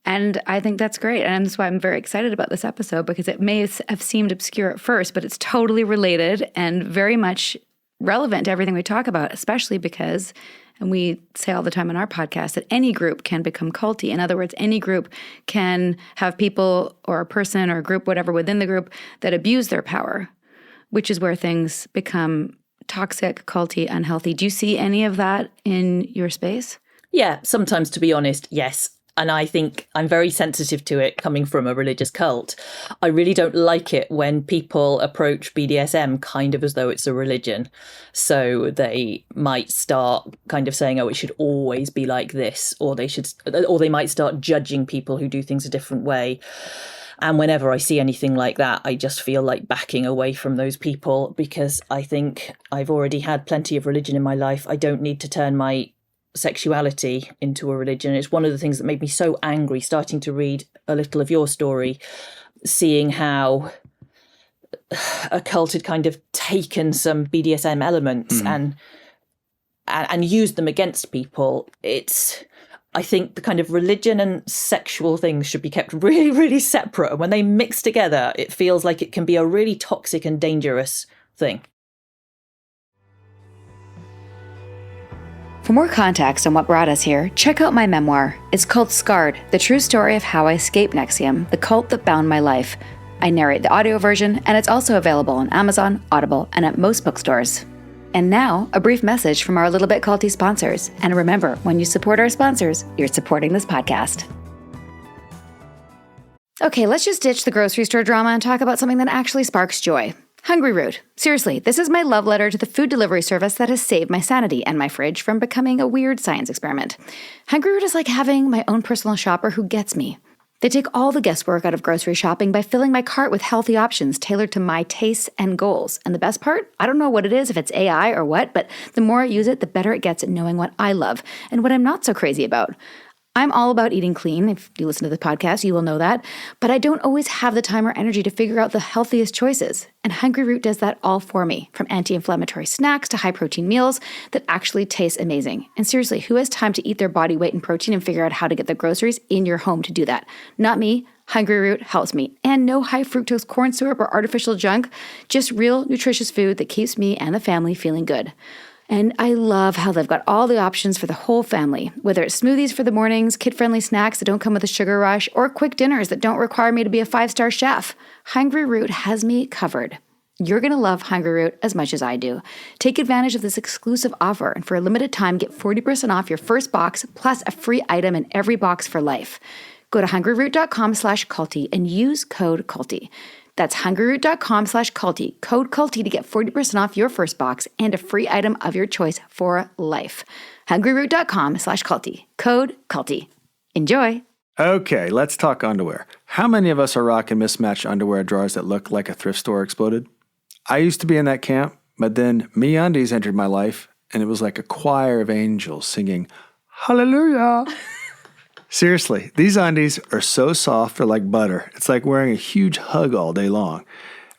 And I think that's great. And that's why I'm very excited about this episode, because it may have seemed obscure at first, but it's totally related and very much relevant to everything we talk about, especially because, and we say all the time on our podcast, that any group can become culty. In other words, any group can have people or a person or a group, whatever, within the group that abuse their power, which is where things become toxic, culty, unhealthy. Do you see any of that in your space? Yeah, sometimes, to be honest, yes. And I think I'm very sensitive to it coming from a religious cult. I really don't like it when people approach BDSM kind of as though it's a religion. So they might start kind of saying, oh, it should always be like this, or they might start judging people who do things a different way. And whenever I see anything like that, I just feel like backing away from those people, because I think I've already had plenty of religion in my life. I don't need to turn my sexuality into a religion. It's one of the things that made me so angry starting to read a little of your story, seeing how a cult had kind of taken some BDSM elements and used them against people. I think the kind of religion and sexual things should be kept really, really separate. And when they mix together, it feels like it can be a really toxic and dangerous thing. For more context on what brought us here, check out my memoir. It's called Scarred, the true story of how I escaped NXIVM, the cult that bound my life. I narrate the audio version, and it's also available on Amazon, Audible, and at most bookstores. And now, a brief message from our Little Bit Culty sponsors. And remember, when you support our sponsors, you're supporting this podcast. Okay, let's just ditch the grocery store drama and talk about something that actually sparks joy. Hungry Root. Seriously, this is my love letter to the food delivery service that has saved my sanity and my fridge from becoming a weird science experiment. Hungry Root is like having my own personal shopper who gets me. They take all the guesswork out of grocery shopping by filling my cart with healthy options tailored to my tastes and goals. And the best part? I don't know what it is, if it's AI or what, but the more I use it, the better it gets at knowing what I love and what I'm not so crazy about. I'm all about eating clean. If you listen to the podcast, you will know that. But I don't always have the time or energy to figure out the healthiest choices. And Hungry Root does that all for me, from anti-inflammatory snacks to high-protein meals that actually taste amazing. And seriously, who has time to eat their body weight in protein and figure out how to get the groceries in your home to do that? Not me. Hungry Root helps me. And no high-fructose corn syrup or artificial junk, just real, nutritious food that keeps me and the family feeling good. And I love how they've got all the options for the whole family, whether it's smoothies for the mornings, kid-friendly snacks that don't come with a sugar rush, or quick dinners that don't require me to be a 5-star chef. Hungry Root has me covered. You're going to love Hungry Root as much as I do. Take advantage of this exclusive offer, and for a limited time, get 40% off your first box, plus a free item in every box for life. Go to hungryroot.com/culty and use code culty. That's hungryroot.com/culty. Code culty to get 40% off your first box and a free item of your choice for life. hungryroot.com/culty. Code culty. Enjoy. Okay, let's talk underwear. How many of us are rocking mismatched underwear drawers that look like a thrift store exploded? I used to be in that camp, but then MeUndies entered my life, and it was like a choir of angels singing, Hallelujah. Seriously, these undies are so soft, they're like butter. It's like wearing a huge hug all day long.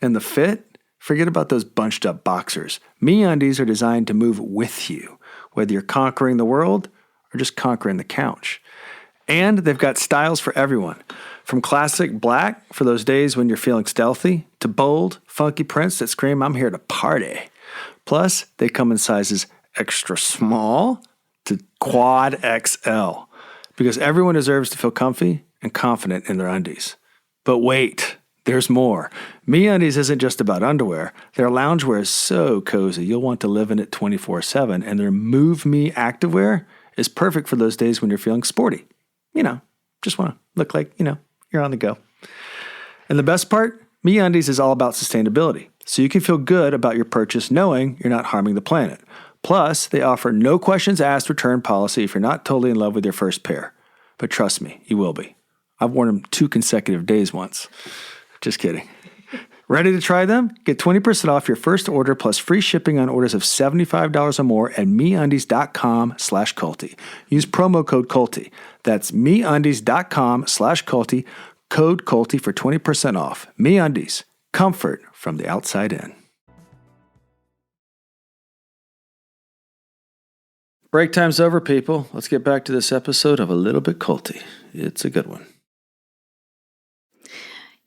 And the fit? Forget about those bunched up boxers. MeUndies are designed to move with you, whether you're conquering the world or just conquering the couch. And they've got styles for everyone. From classic black for those days when you're feeling stealthy, to bold, funky prints that scream, I'm here to party. Plus, they come in sizes extra small to quad XL. Because everyone deserves to feel comfy and confident in their undies. But wait, there's more. MeUndies isn't just about underwear. Their loungewear is so cozy, you'll want to live in it 24/7. And their Move Me activewear is perfect for those days when you're feeling sporty. You know, just want to look like, you're on the go. And the best part? MeUndies is all about sustainability. So you can feel good about your purchase knowing you're not harming the planet. Plus, they offer no questions asked return policy if you're not totally in love with your first pair. But trust me, you will be. I've worn them 2 consecutive days once. Just kidding. Ready to try them? Get 20% off your first order plus free shipping on orders of $75 or more at MeUndies.com/culty. Use promo code culty. That's MeUndies.com/culty. Code culty for 20% off. MeUndies. Comfort from the outside in. Break time's over, people. Let's get back to this episode of A Little Bit Culty. It's a good one.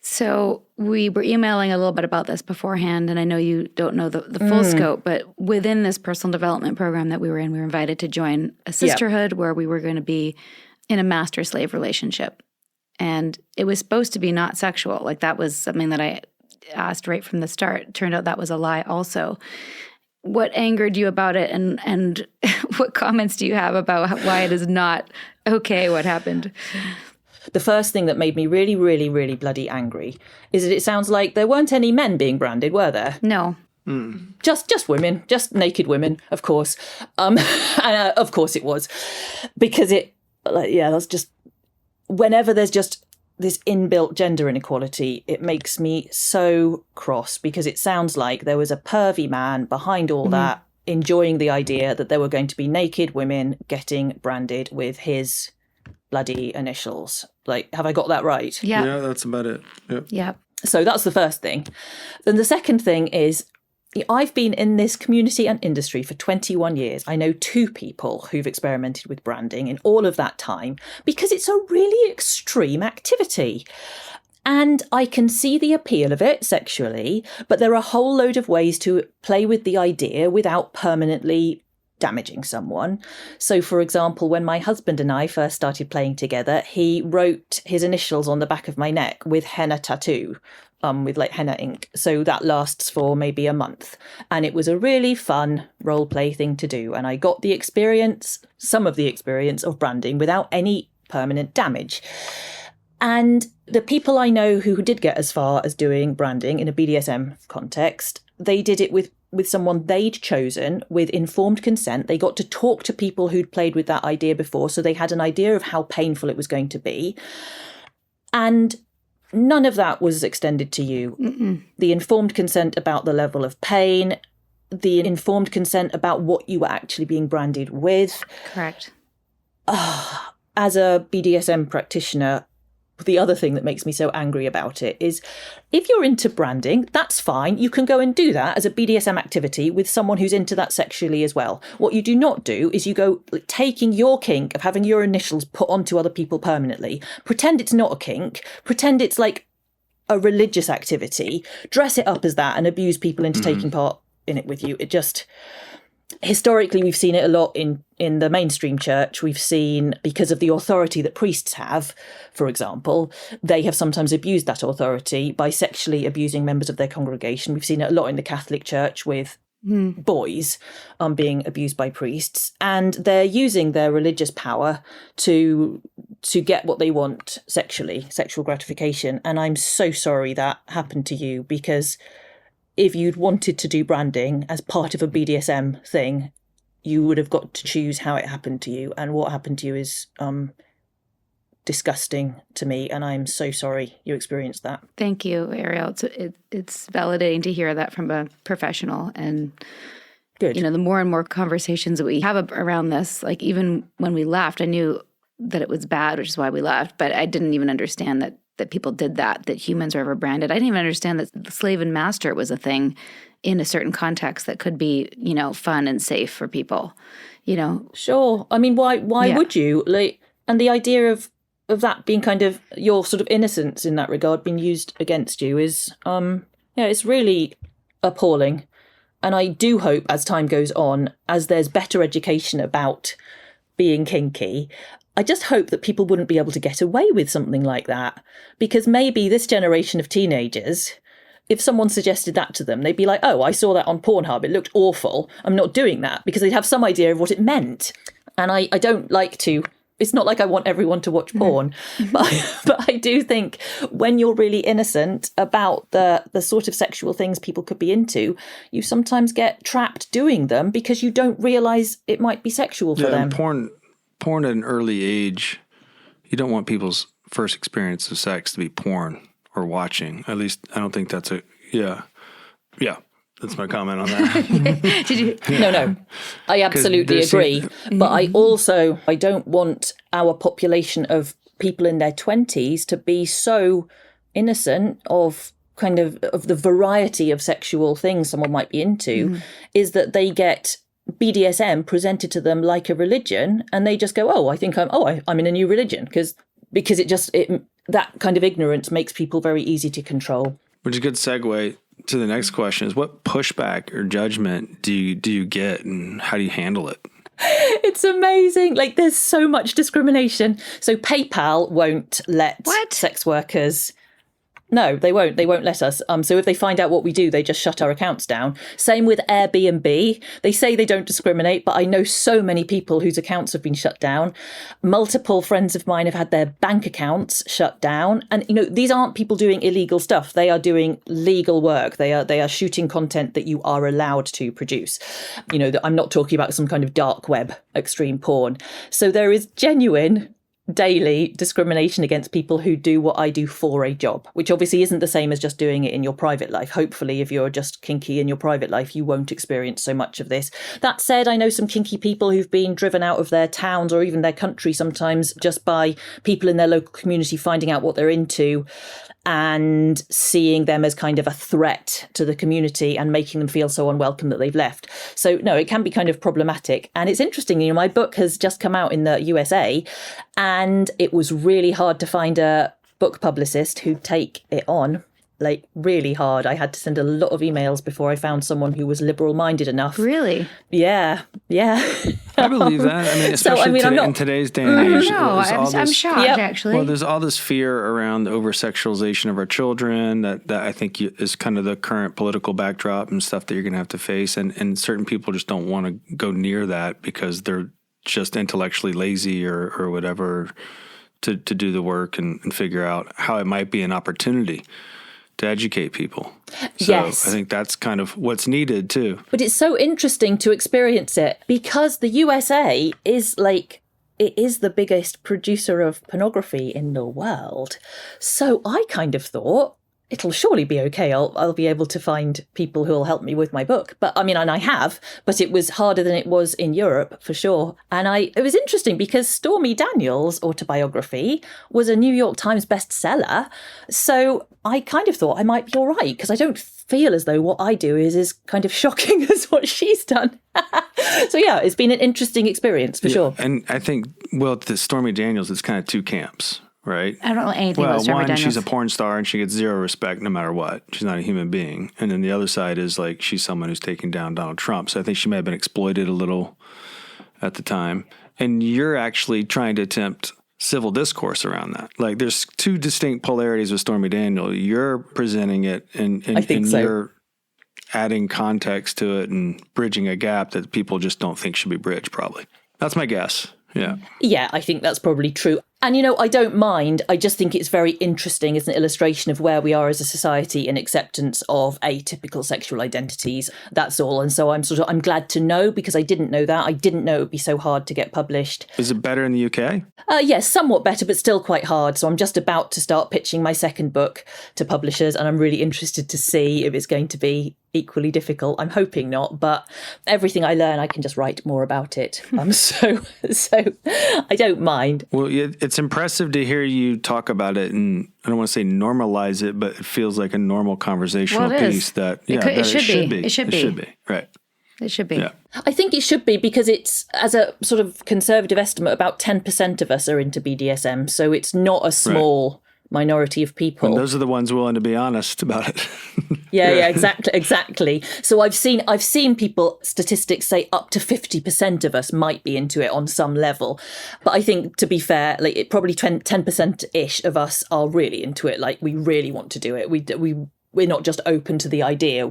So we were emailing a little bit about this beforehand, and I know you don't know the full scope, but within this personal development program that we were in, we were invited to join a sisterhood where we were going to be in a master-slave relationship. And it was supposed to be not sexual. Like, that was something that I asked right from the start. Turned out that was a lie also. What angered you about it, and what comments do you have about why it is not okay what happened? The first thing that made me really, really, really bloody angry is that it sounds like there weren't any men being branded, were there? No. Just women, just naked women, of course. And of course it was. Because that's just, whenever there's just this inbuilt gender inequality, it makes me so cross, because it sounds like there was a pervy man behind all that, enjoying the idea that there were going to be naked women getting branded with his bloody initials. Like, have I got that right? Yeah. Yeah, that's about it. Yep. Yeah. So that's the first thing. Then the second thing is, I've been in this community and industry for 21 years. I know 2 people who've experimented with branding in all of that time, because it's a really extreme activity. And I can see the appeal of it sexually, but there are a whole load of ways to play with the idea without permanently damaging someone. So, for example, when my husband and I first started playing together, he wrote his initials on the back of my neck with henna tattoo, with like henna ink. So that lasts for maybe a month. And it was a really fun role play thing to do. And I got the experience, some of the experience of branding without any permanent damage. And the people I know who did get as far as doing branding in a BDSM context, they did it with someone they'd chosen with informed consent. They got to talk to people who'd played with that idea before, so they had an idea of how painful it was going to be. And none of that was extended to you. The informed consent about the level of pain, the informed consent about what you were actually being branded with. Correct. As a BDSM practitioner, the other thing that makes me so angry about it is, if you're into branding, that's fine. You can go and do that as a BDSM activity with someone who's into that sexually as well. What you do not do is you go taking your kink of having your initials put onto other people permanently, pretend it's not a kink, pretend it's like a religious activity, dress it up as that and abuse people into taking part in it with you. It just... Historically, we've seen it a lot in the mainstream church. We've seen, because of the authority that priests have, for example, they have sometimes abused that authority by sexually abusing members of their congregation. We've seen it a lot in the Catholic Church with boys being abused by priests, and they're using their religious power to get what they want sexually, sexual gratification. And I'm so sorry that happened to you, because if you'd wanted to do branding as part of a BDSM thing, you would have got to choose how it happened to you. And what happened to you is disgusting to me. And I'm so sorry you experienced that. Thank you, Ariel. It's validating to hear that from a professional. And, Good. you know, the more and more conversations that we have around this, like even when we left, I knew that it was bad, which is why we left. But I didn't even understand that people did that humans are ever branded. I didn't even understand that the slave and master was a thing in a certain context that could be, you know, fun and safe for people, you know. Sure. I mean, why would you? Like, and the idea of that being kind of your sort of innocence in that regard being used against you is, it's really appalling. And I do hope as time goes on, as there's better education about being kinky, I just hope that people wouldn't be able to get away with something like that, because maybe this generation of teenagers, if someone suggested that to them, they'd be like, oh, I saw that on Pornhub. It looked awful. I'm not doing that, because they'd have some idea of what it meant. And I don't like to, it's not like I want everyone to watch porn, but I do think when you're really innocent about the sort of sexual things people could be into, you sometimes get trapped doing them because you don't realise it might be sexual for them. Porn at an early age, you don't want people's first experience of sex to be porn or watching. At least I don't think that's Yeah. Yeah. That's my comment on that. Did you? No. I absolutely there's- agree. But I don't want our population of people in their 20s to be so innocent of the variety of sexual things someone might be into, is that they get BDSM presented to them like a religion, and they just go, "Oh, I think I'm in a new religion," because that kind of ignorance makes people very easy to control. Which is a good segue to the next question: is what pushback or judgment do you get, and how do you handle it? It's amazing. Like, there's so much discrimination. So PayPal won't let sex workers. No, they won't. They won't let us. So if they find out what we do, they just shut our accounts down. Same with Airbnb. They say they don't discriminate, but I know so many people whose accounts have been shut down. Multiple friends of mine have had their bank accounts shut down. And, these aren't people doing illegal stuff. They are doing legal work. They are shooting content that you are allowed to produce. I'm not talking about some kind of dark web extreme porn. So there is genuine daily discrimination against people who do what I do for a job, which obviously isn't the same as just doing it in your private life. Hopefully, if you're just kinky in your private life, you won't experience so much of this. That said, I know some kinky people who've been driven out of their towns or even their country sometimes just by people in their local community finding out what they're into and seeing them as kind of a threat to the community and making them feel so unwelcome that they've left. So no, it can be kind of problematic. And it's interesting, my book has just come out in the USA, and it was really hard to find a book publicist who'd take it on. Like, really hard. I had to send a lot of emails before I found someone who was liberal-minded enough. Really? Yeah. I believe that. I mean, especially in today's day and age. No, I'm shocked, actually. Well, there's all this fear around the over-sexualization of our children that I think is kind of the current political backdrop and stuff that you're going to have to face. And certain people just don't want to go near that because they're just intellectually lazy or whatever to do the work and figure out how it might be an opportunity to educate people. So yes. I think that's kind of what's needed too. But it's so interesting to experience it because the USA is it is the biggest producer of pornography in the world. So I kind of thought, it'll surely be okay. I'll be able to find people who will help me with my book. But I mean, and I have, but it was harder than it was in Europe for sure. And it was interesting because Stormy Daniels' autobiography was a New York Times bestseller. So I kind of thought I might be all right because I don't feel as though what I do is kind of shocking as what she's done. So yeah, it's been an interesting experience for sure. And I think, the Stormy Daniels, it's kind of two camps. Right. I don't know anything about Stormy Daniels. She's a porn star and she gets zero respect no matter what. She's not a human being. And then the other side is she's someone who's taking down Donald Trump. So I think she may have been exploited a little at the time. And you're actually trying to attempt civil discourse around that. There's two distinct polarities with Stormy Daniels. You're presenting it and you're adding context to it and bridging a gap that people just don't think should be bridged, probably. That's my guess. Yeah. Yeah, I think that's probably true. And, I don't mind. I just think it's very interesting as an illustration of where we are as a society in acceptance of atypical sexual identities. That's all. And so I'm glad to know because I didn't know that. I didn't know it would be so hard to get published. Is it better in the UK? Yes, somewhat better, but still quite hard. So I'm just about to start pitching my second book to publishers, and I'm really interested to see if it's going to be equally difficult. I'm hoping not, but everything I learn, I can just write more about it. So I don't mind. Well, it's impressive to hear you talk about it, and I don't want to say normalize it, but it feels like a normal conversational piece that it should be. It should be. Right. It should be. Yeah. I think it should be because it's, as a sort of conservative estimate, about 10% of us are into BDSM. So it's not a small minority of people. And those are the ones willing to be honest about it. Yeah, exactly. So I've seen people, statistics say up to 50% of us might be into it on some level. But I think, to be fair, it probably 10%-ish of us are really into it. We really want to do it. We're not just open to the idea.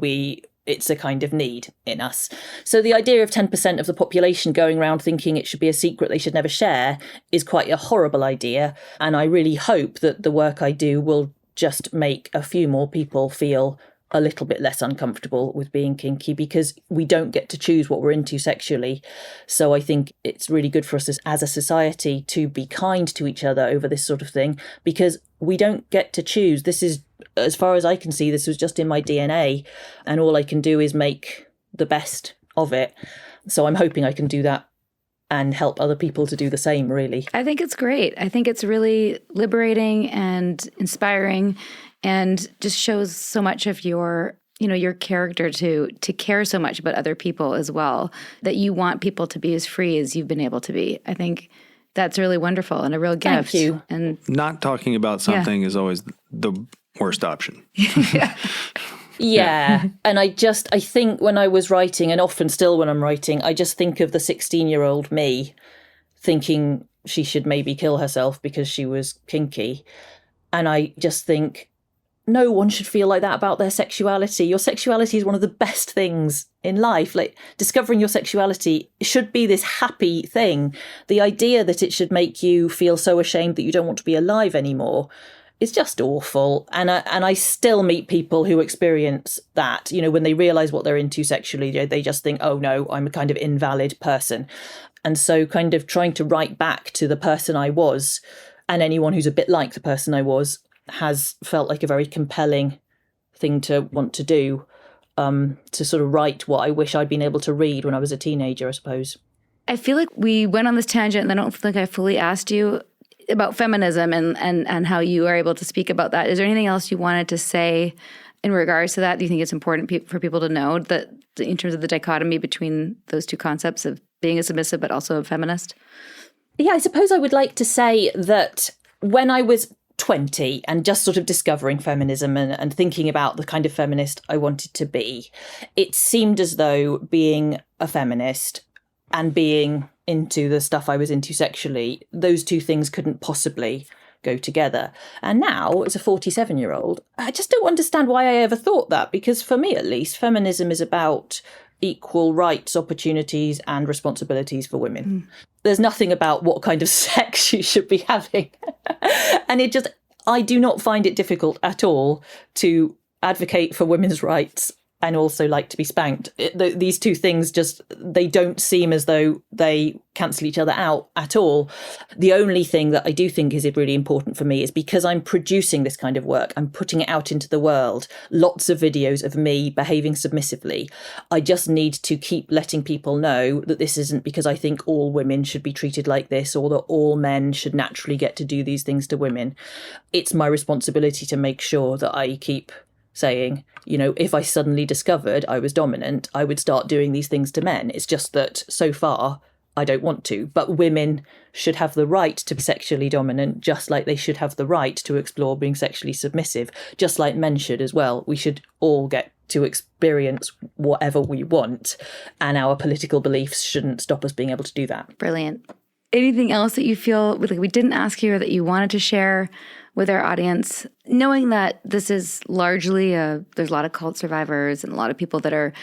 It's a kind of need in us. So the idea of 10% of the population going around thinking it should be a secret they should never share is quite a horrible idea. And I really hope that the work I do will just make a few more people feel a little bit less uncomfortable with being kinky, because we don't get to choose what we're into sexually. So I think it's really good for us as a society to be kind to each other over this sort of thing, because we don't get to choose. This is as far as I can see, this was just in my DNA, and all I can do is make the best of it. So I'm hoping I can do that and help other people to do the same, really. I think it's great. I think it's really liberating and inspiring, and just shows so much of your character to care so much about other people as well, that you want people to be as free as you've been able to be. I think that's really wonderful and a real gift. Thank you. And Not talking about something is always the worst option. Yeah. And I think when I was writing, and often still when I'm writing, I just think of the 16-year-old me thinking she should maybe kill herself because she was kinky. And I just think, no one should feel like that about their sexuality. Your sexuality is one of the best things in life. Like, discovering your sexuality should be this happy thing. The idea that it should make you feel so ashamed that you don't want to be alive anymore is just awful. And I still meet people who experience that, when they realize what they're into sexually, they just think, oh no, I'm a kind of invalid person. And so kind of trying to write back to the person I was, and anyone who's a bit like the person I was, has felt like a very compelling thing to want to do, to sort of write what I wish I'd been able to read when I was a teenager, I suppose. I feel like we went on this tangent, and I don't think I fully asked you about feminism and how you are able to speak about that. Is there anything else you wanted to say in regards to that? Do you think it's important for people to know that in terms of the dichotomy between those two concepts of being a submissive but also a feminist? Yeah, I suppose I would like to say that when I was 20 and just sort of discovering feminism and thinking about the kind of feminist I wanted to be, it seemed as though being a feminist and being into the stuff I was into sexually, those two things couldn't possibly go together. And now, as a 47-year-old, I just don't understand why I ever thought that, because for me at least, feminism is about equal rights, opportunities and responsibilities for women. There's nothing about what kind of sex you should be having. And I do not find it difficult at all to advocate for women's rights and also like to be spanked. These two things they don't seem as though they cancel each other out at all. The only thing that I do think is really important for me is because I'm producing this kind of work, I'm putting it out into the world, lots of videos of me behaving submissively. I just need to keep letting people know that this isn't because I think all women should be treated like this, or that all men should naturally get to do these things to women. It's my responsibility to make sure that I keep saying, if I suddenly discovered I was dominant, I would start doing these things to men. It's just that so far I don't want to. But women should have the right to be sexually dominant, just like they should have the right to explore being sexually submissive, just like men should as well. We should all get to experience whatever we want, and our political beliefs shouldn't stop us being able to do that. Brilliant. Anything else that you feel like we didn't ask you or that you wanted to share with our audience, knowing that this is largely there's a lot of cult survivors and a lot of people that are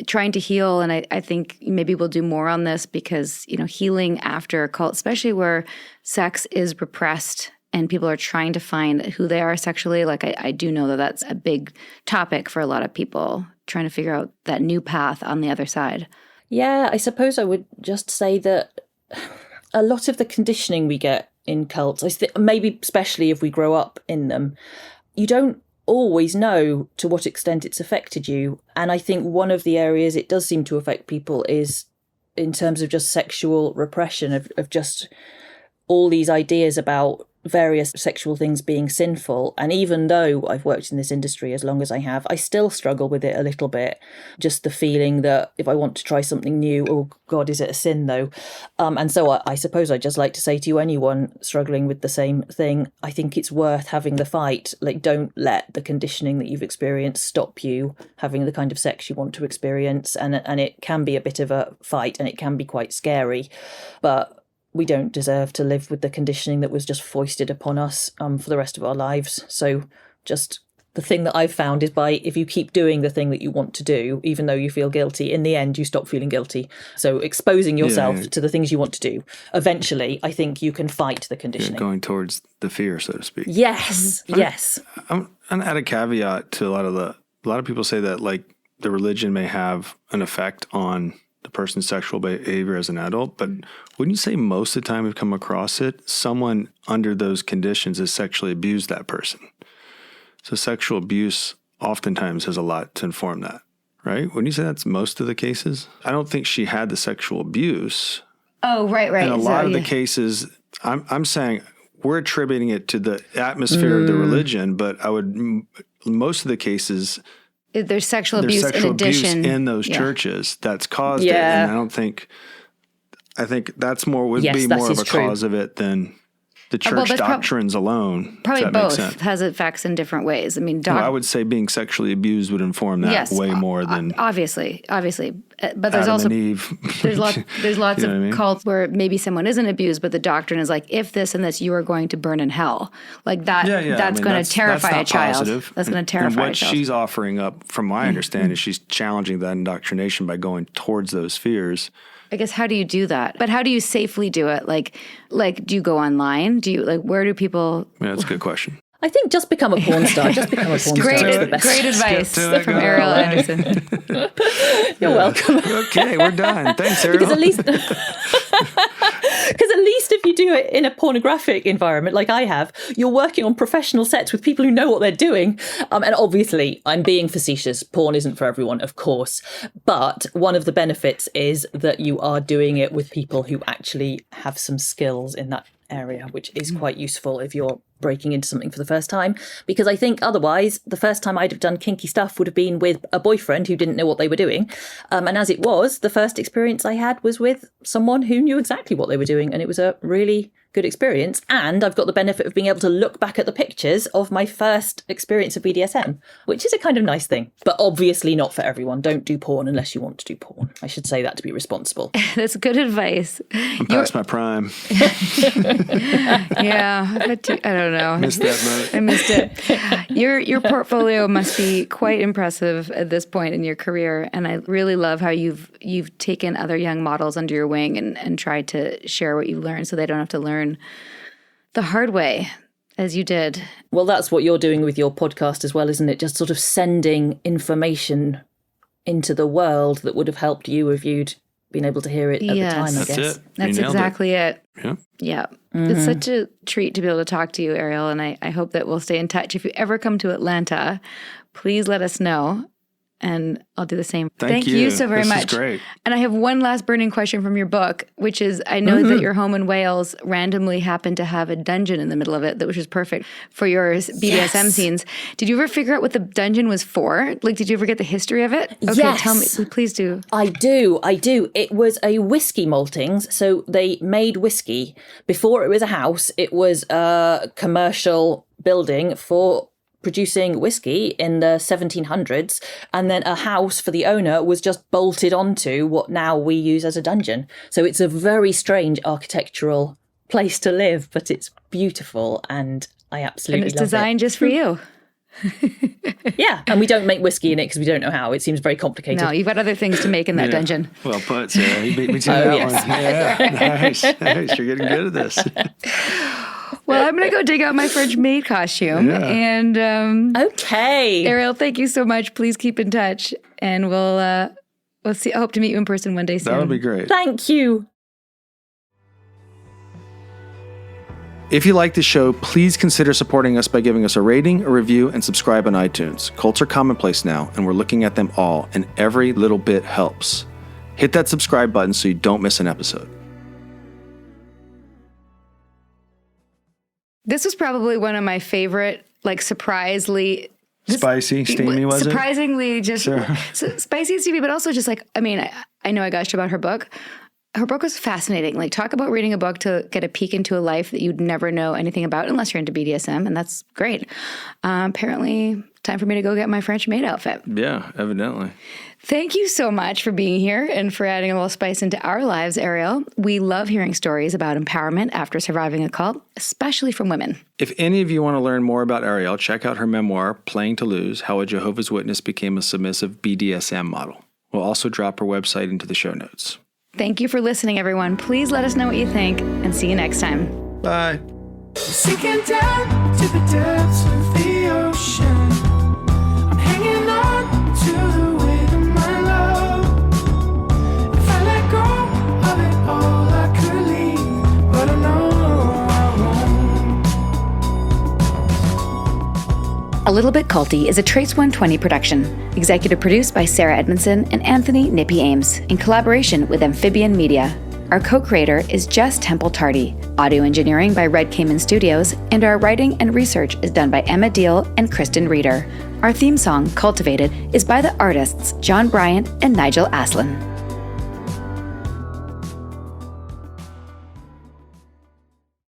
trying to heal. And I think maybe we'll do more on this because, healing after a cult, especially where sex is repressed and people are trying to find who they are sexually. Like I do know that that's a big topic for a lot of people, trying to figure out that new path on the other side. Yeah, I suppose I would just say that a lot of the conditioning we get in cults, maybe especially if we grow up in them, you don't always know to what extent it's affected you. And I think one of the areas it does seem to affect people is in terms of just sexual repression, of just all these ideas about various sexual things being sinful. And even though I've worked in this industry as long as I have, I still struggle with it a little bit. Just the feeling that if I want to try something new, oh God, is it a sin though? And so I suppose I'd just like to say to anyone struggling with the same thing, I think it's worth having the fight. Like, don't let the conditioning that you've experienced stop you having the kind of sex you want to experience. And it can be a bit of a fight and it can be quite scary, but we don't deserve to live with the conditioning that was just foisted upon us for the rest of our lives. So just the thing that I've found is if you keep doing the thing that you want to do, even though you feel guilty, in the end, you stop feeling guilty. So exposing yourself to the things you want to do, eventually, I think you can fight the conditioning. You're going towards the fear, so to speak. Yes, yes. I'm add a caveat to a lot of people say that like the religion may have an effect on the person's sexual behavior as an adult, but wouldn't you say most of the time we've come across it, someone under those conditions has sexually abused that person? So sexual abuse oftentimes has a lot to inform that, right? Wouldn't you say that's most of the cases? I don't think she had the sexual abuse. Oh, right. In a lot of the cases, I'm saying we're attributing it to the atmosphere of the religion, but most of the cases, there's sexual abuse in addition. In those churches that's caused it. And I think that's would be more of a cause of it than the church doctrines alone. Probably both has effects in different ways. I mean, I would say being sexually abused would inform that way more than obviously. But there's Adam also and Eve. there's lots of cults where maybe someone isn't abused, but the doctrine is like, if this and this, you are going to burn in hell. Like that. That's going to terrify a child. Positive. That's going to terrify a child. And what she's offering up, from my understanding, is she's challenging that indoctrination by going towards those fears. I guess, how do you do that? But how do you safely do it? Like, do you go online? Where do people? Yeah, that's a good question. I think just become a porn star. Just become a porn star. Great advice from Ariel Anderssen. You're welcome. Okay, we're done. Thanks, Ariel. Because at least if you do it in a pornographic environment like I have, you're working on professional sets with people who know what they're doing. And obviously, I'm being facetious. Porn isn't for everyone, of course. But one of the benefits is that you are doing it with people who actually have some skills in that area, which is quite useful if you're breaking into something for the first time, because I think otherwise the first time I'd have done kinky stuff would have been with a boyfriend who didn't know what they were doing, and as it was, the first experience I had was with someone who knew exactly what they were doing, and it was a really good experience. And I've got the benefit of being able to look back at the pictures of my first experience of BDSM, which is a kind of nice thing, but obviously not for everyone. Don't do porn unless you want to do porn. I should say that to be responsible. That's good advice. I'm past my prime. Yeah, but I don't know. Missed that boat. I missed it. Your portfolio must be quite impressive at this point in your career, and I really love how you've taken other young models under your wing and tried to share what you learned so they don't have to learn the hard way, as you did. Well, that's what you're doing with your podcast as well, isn't it? Just sort of sending information into the world that would have helped you if you'd been able to hear it at the time, I guess. That's exactly it. Yeah. It's such a treat to be able to talk to you, Ariel, and I hope that we'll stay in touch. If you ever come to Atlanta, please let us know, and I'll do the same. Thank you so very much. This is great. And I have one last burning question from your book, which is, I know that your home in Wales randomly happened to have a dungeon in the middle of it, which was perfect for your BDSM scenes. Did you ever figure out what the dungeon was for? Like, did you ever get the history of it? Okay, yes. Tell me, please do. I do. It was a whiskey maltings. So they made whiskey. Before it was a house, it was a commercial building for producing whiskey in the 1700s, and then a house for the owner was just bolted onto what now we use as a dungeon. So it's a very strange architectural place to live, but it's beautiful, and I absolutely love it. And it's designed just for you. Yeah, and we don't make whiskey in it because we don't know how. It seems very complicated. No, you've got other things to make in that dungeon. Well put, Sarah. You beat me to that one. Yeah, nice. You're getting good at this. Well, I'm going to go dig out my French maid costume. Yeah. And okay. Ariel, thank you so much. Please keep in touch, and we'll see. I hope to meet you in person one day soon. That would be great. Thank you. If you like the show, please consider supporting us by giving us a rating, a review, and subscribe on iTunes. Cults are commonplace now, and we're looking at them all, and every little bit helps. Hit that subscribe button so you don't miss an episode. This was probably one of my favorite, surprisingly Spicy, steamy, was it? Surprisingly, just spicy and steamy, but also just I know I gushed about her book. Her book was fascinating. Talk about reading a book to get a peek into a life that you'd never know anything about unless you're into BDSM, and that's great. Apparently, time for me to go get my French maid outfit. Yeah, evidently. Thank you so much for being here and for adding a little spice into our lives, Ariel. We love hearing stories about empowerment after surviving a cult, especially from women. If any of you want to learn more about Ariel, check out her memoir, Playing to Lose, How a Jehovah's Witness Became a Submissive BDSM Model. We'll also drop her website into the show notes. Thank you for listening, everyone. Please let us know what you think, and see you next time. Bye. Sinking down to the depths of the ocean, I'm hanging on to the weight of my love. If I let go of it all, I could leave, but I know I won't. A Little Bit Culty is a Trace 120 production, executive produced by Sarah Edmondson and Anthony Nippy Ames in collaboration with Amphibian Media. Our co-creator is Jess Temple Tardy, audio engineering by Red Cayman Studios, and our writing and research is done by Emma Deal and Kristen Reeder. Our theme song, Cultivated, is by the artists John Bryant and Nigel Aslin.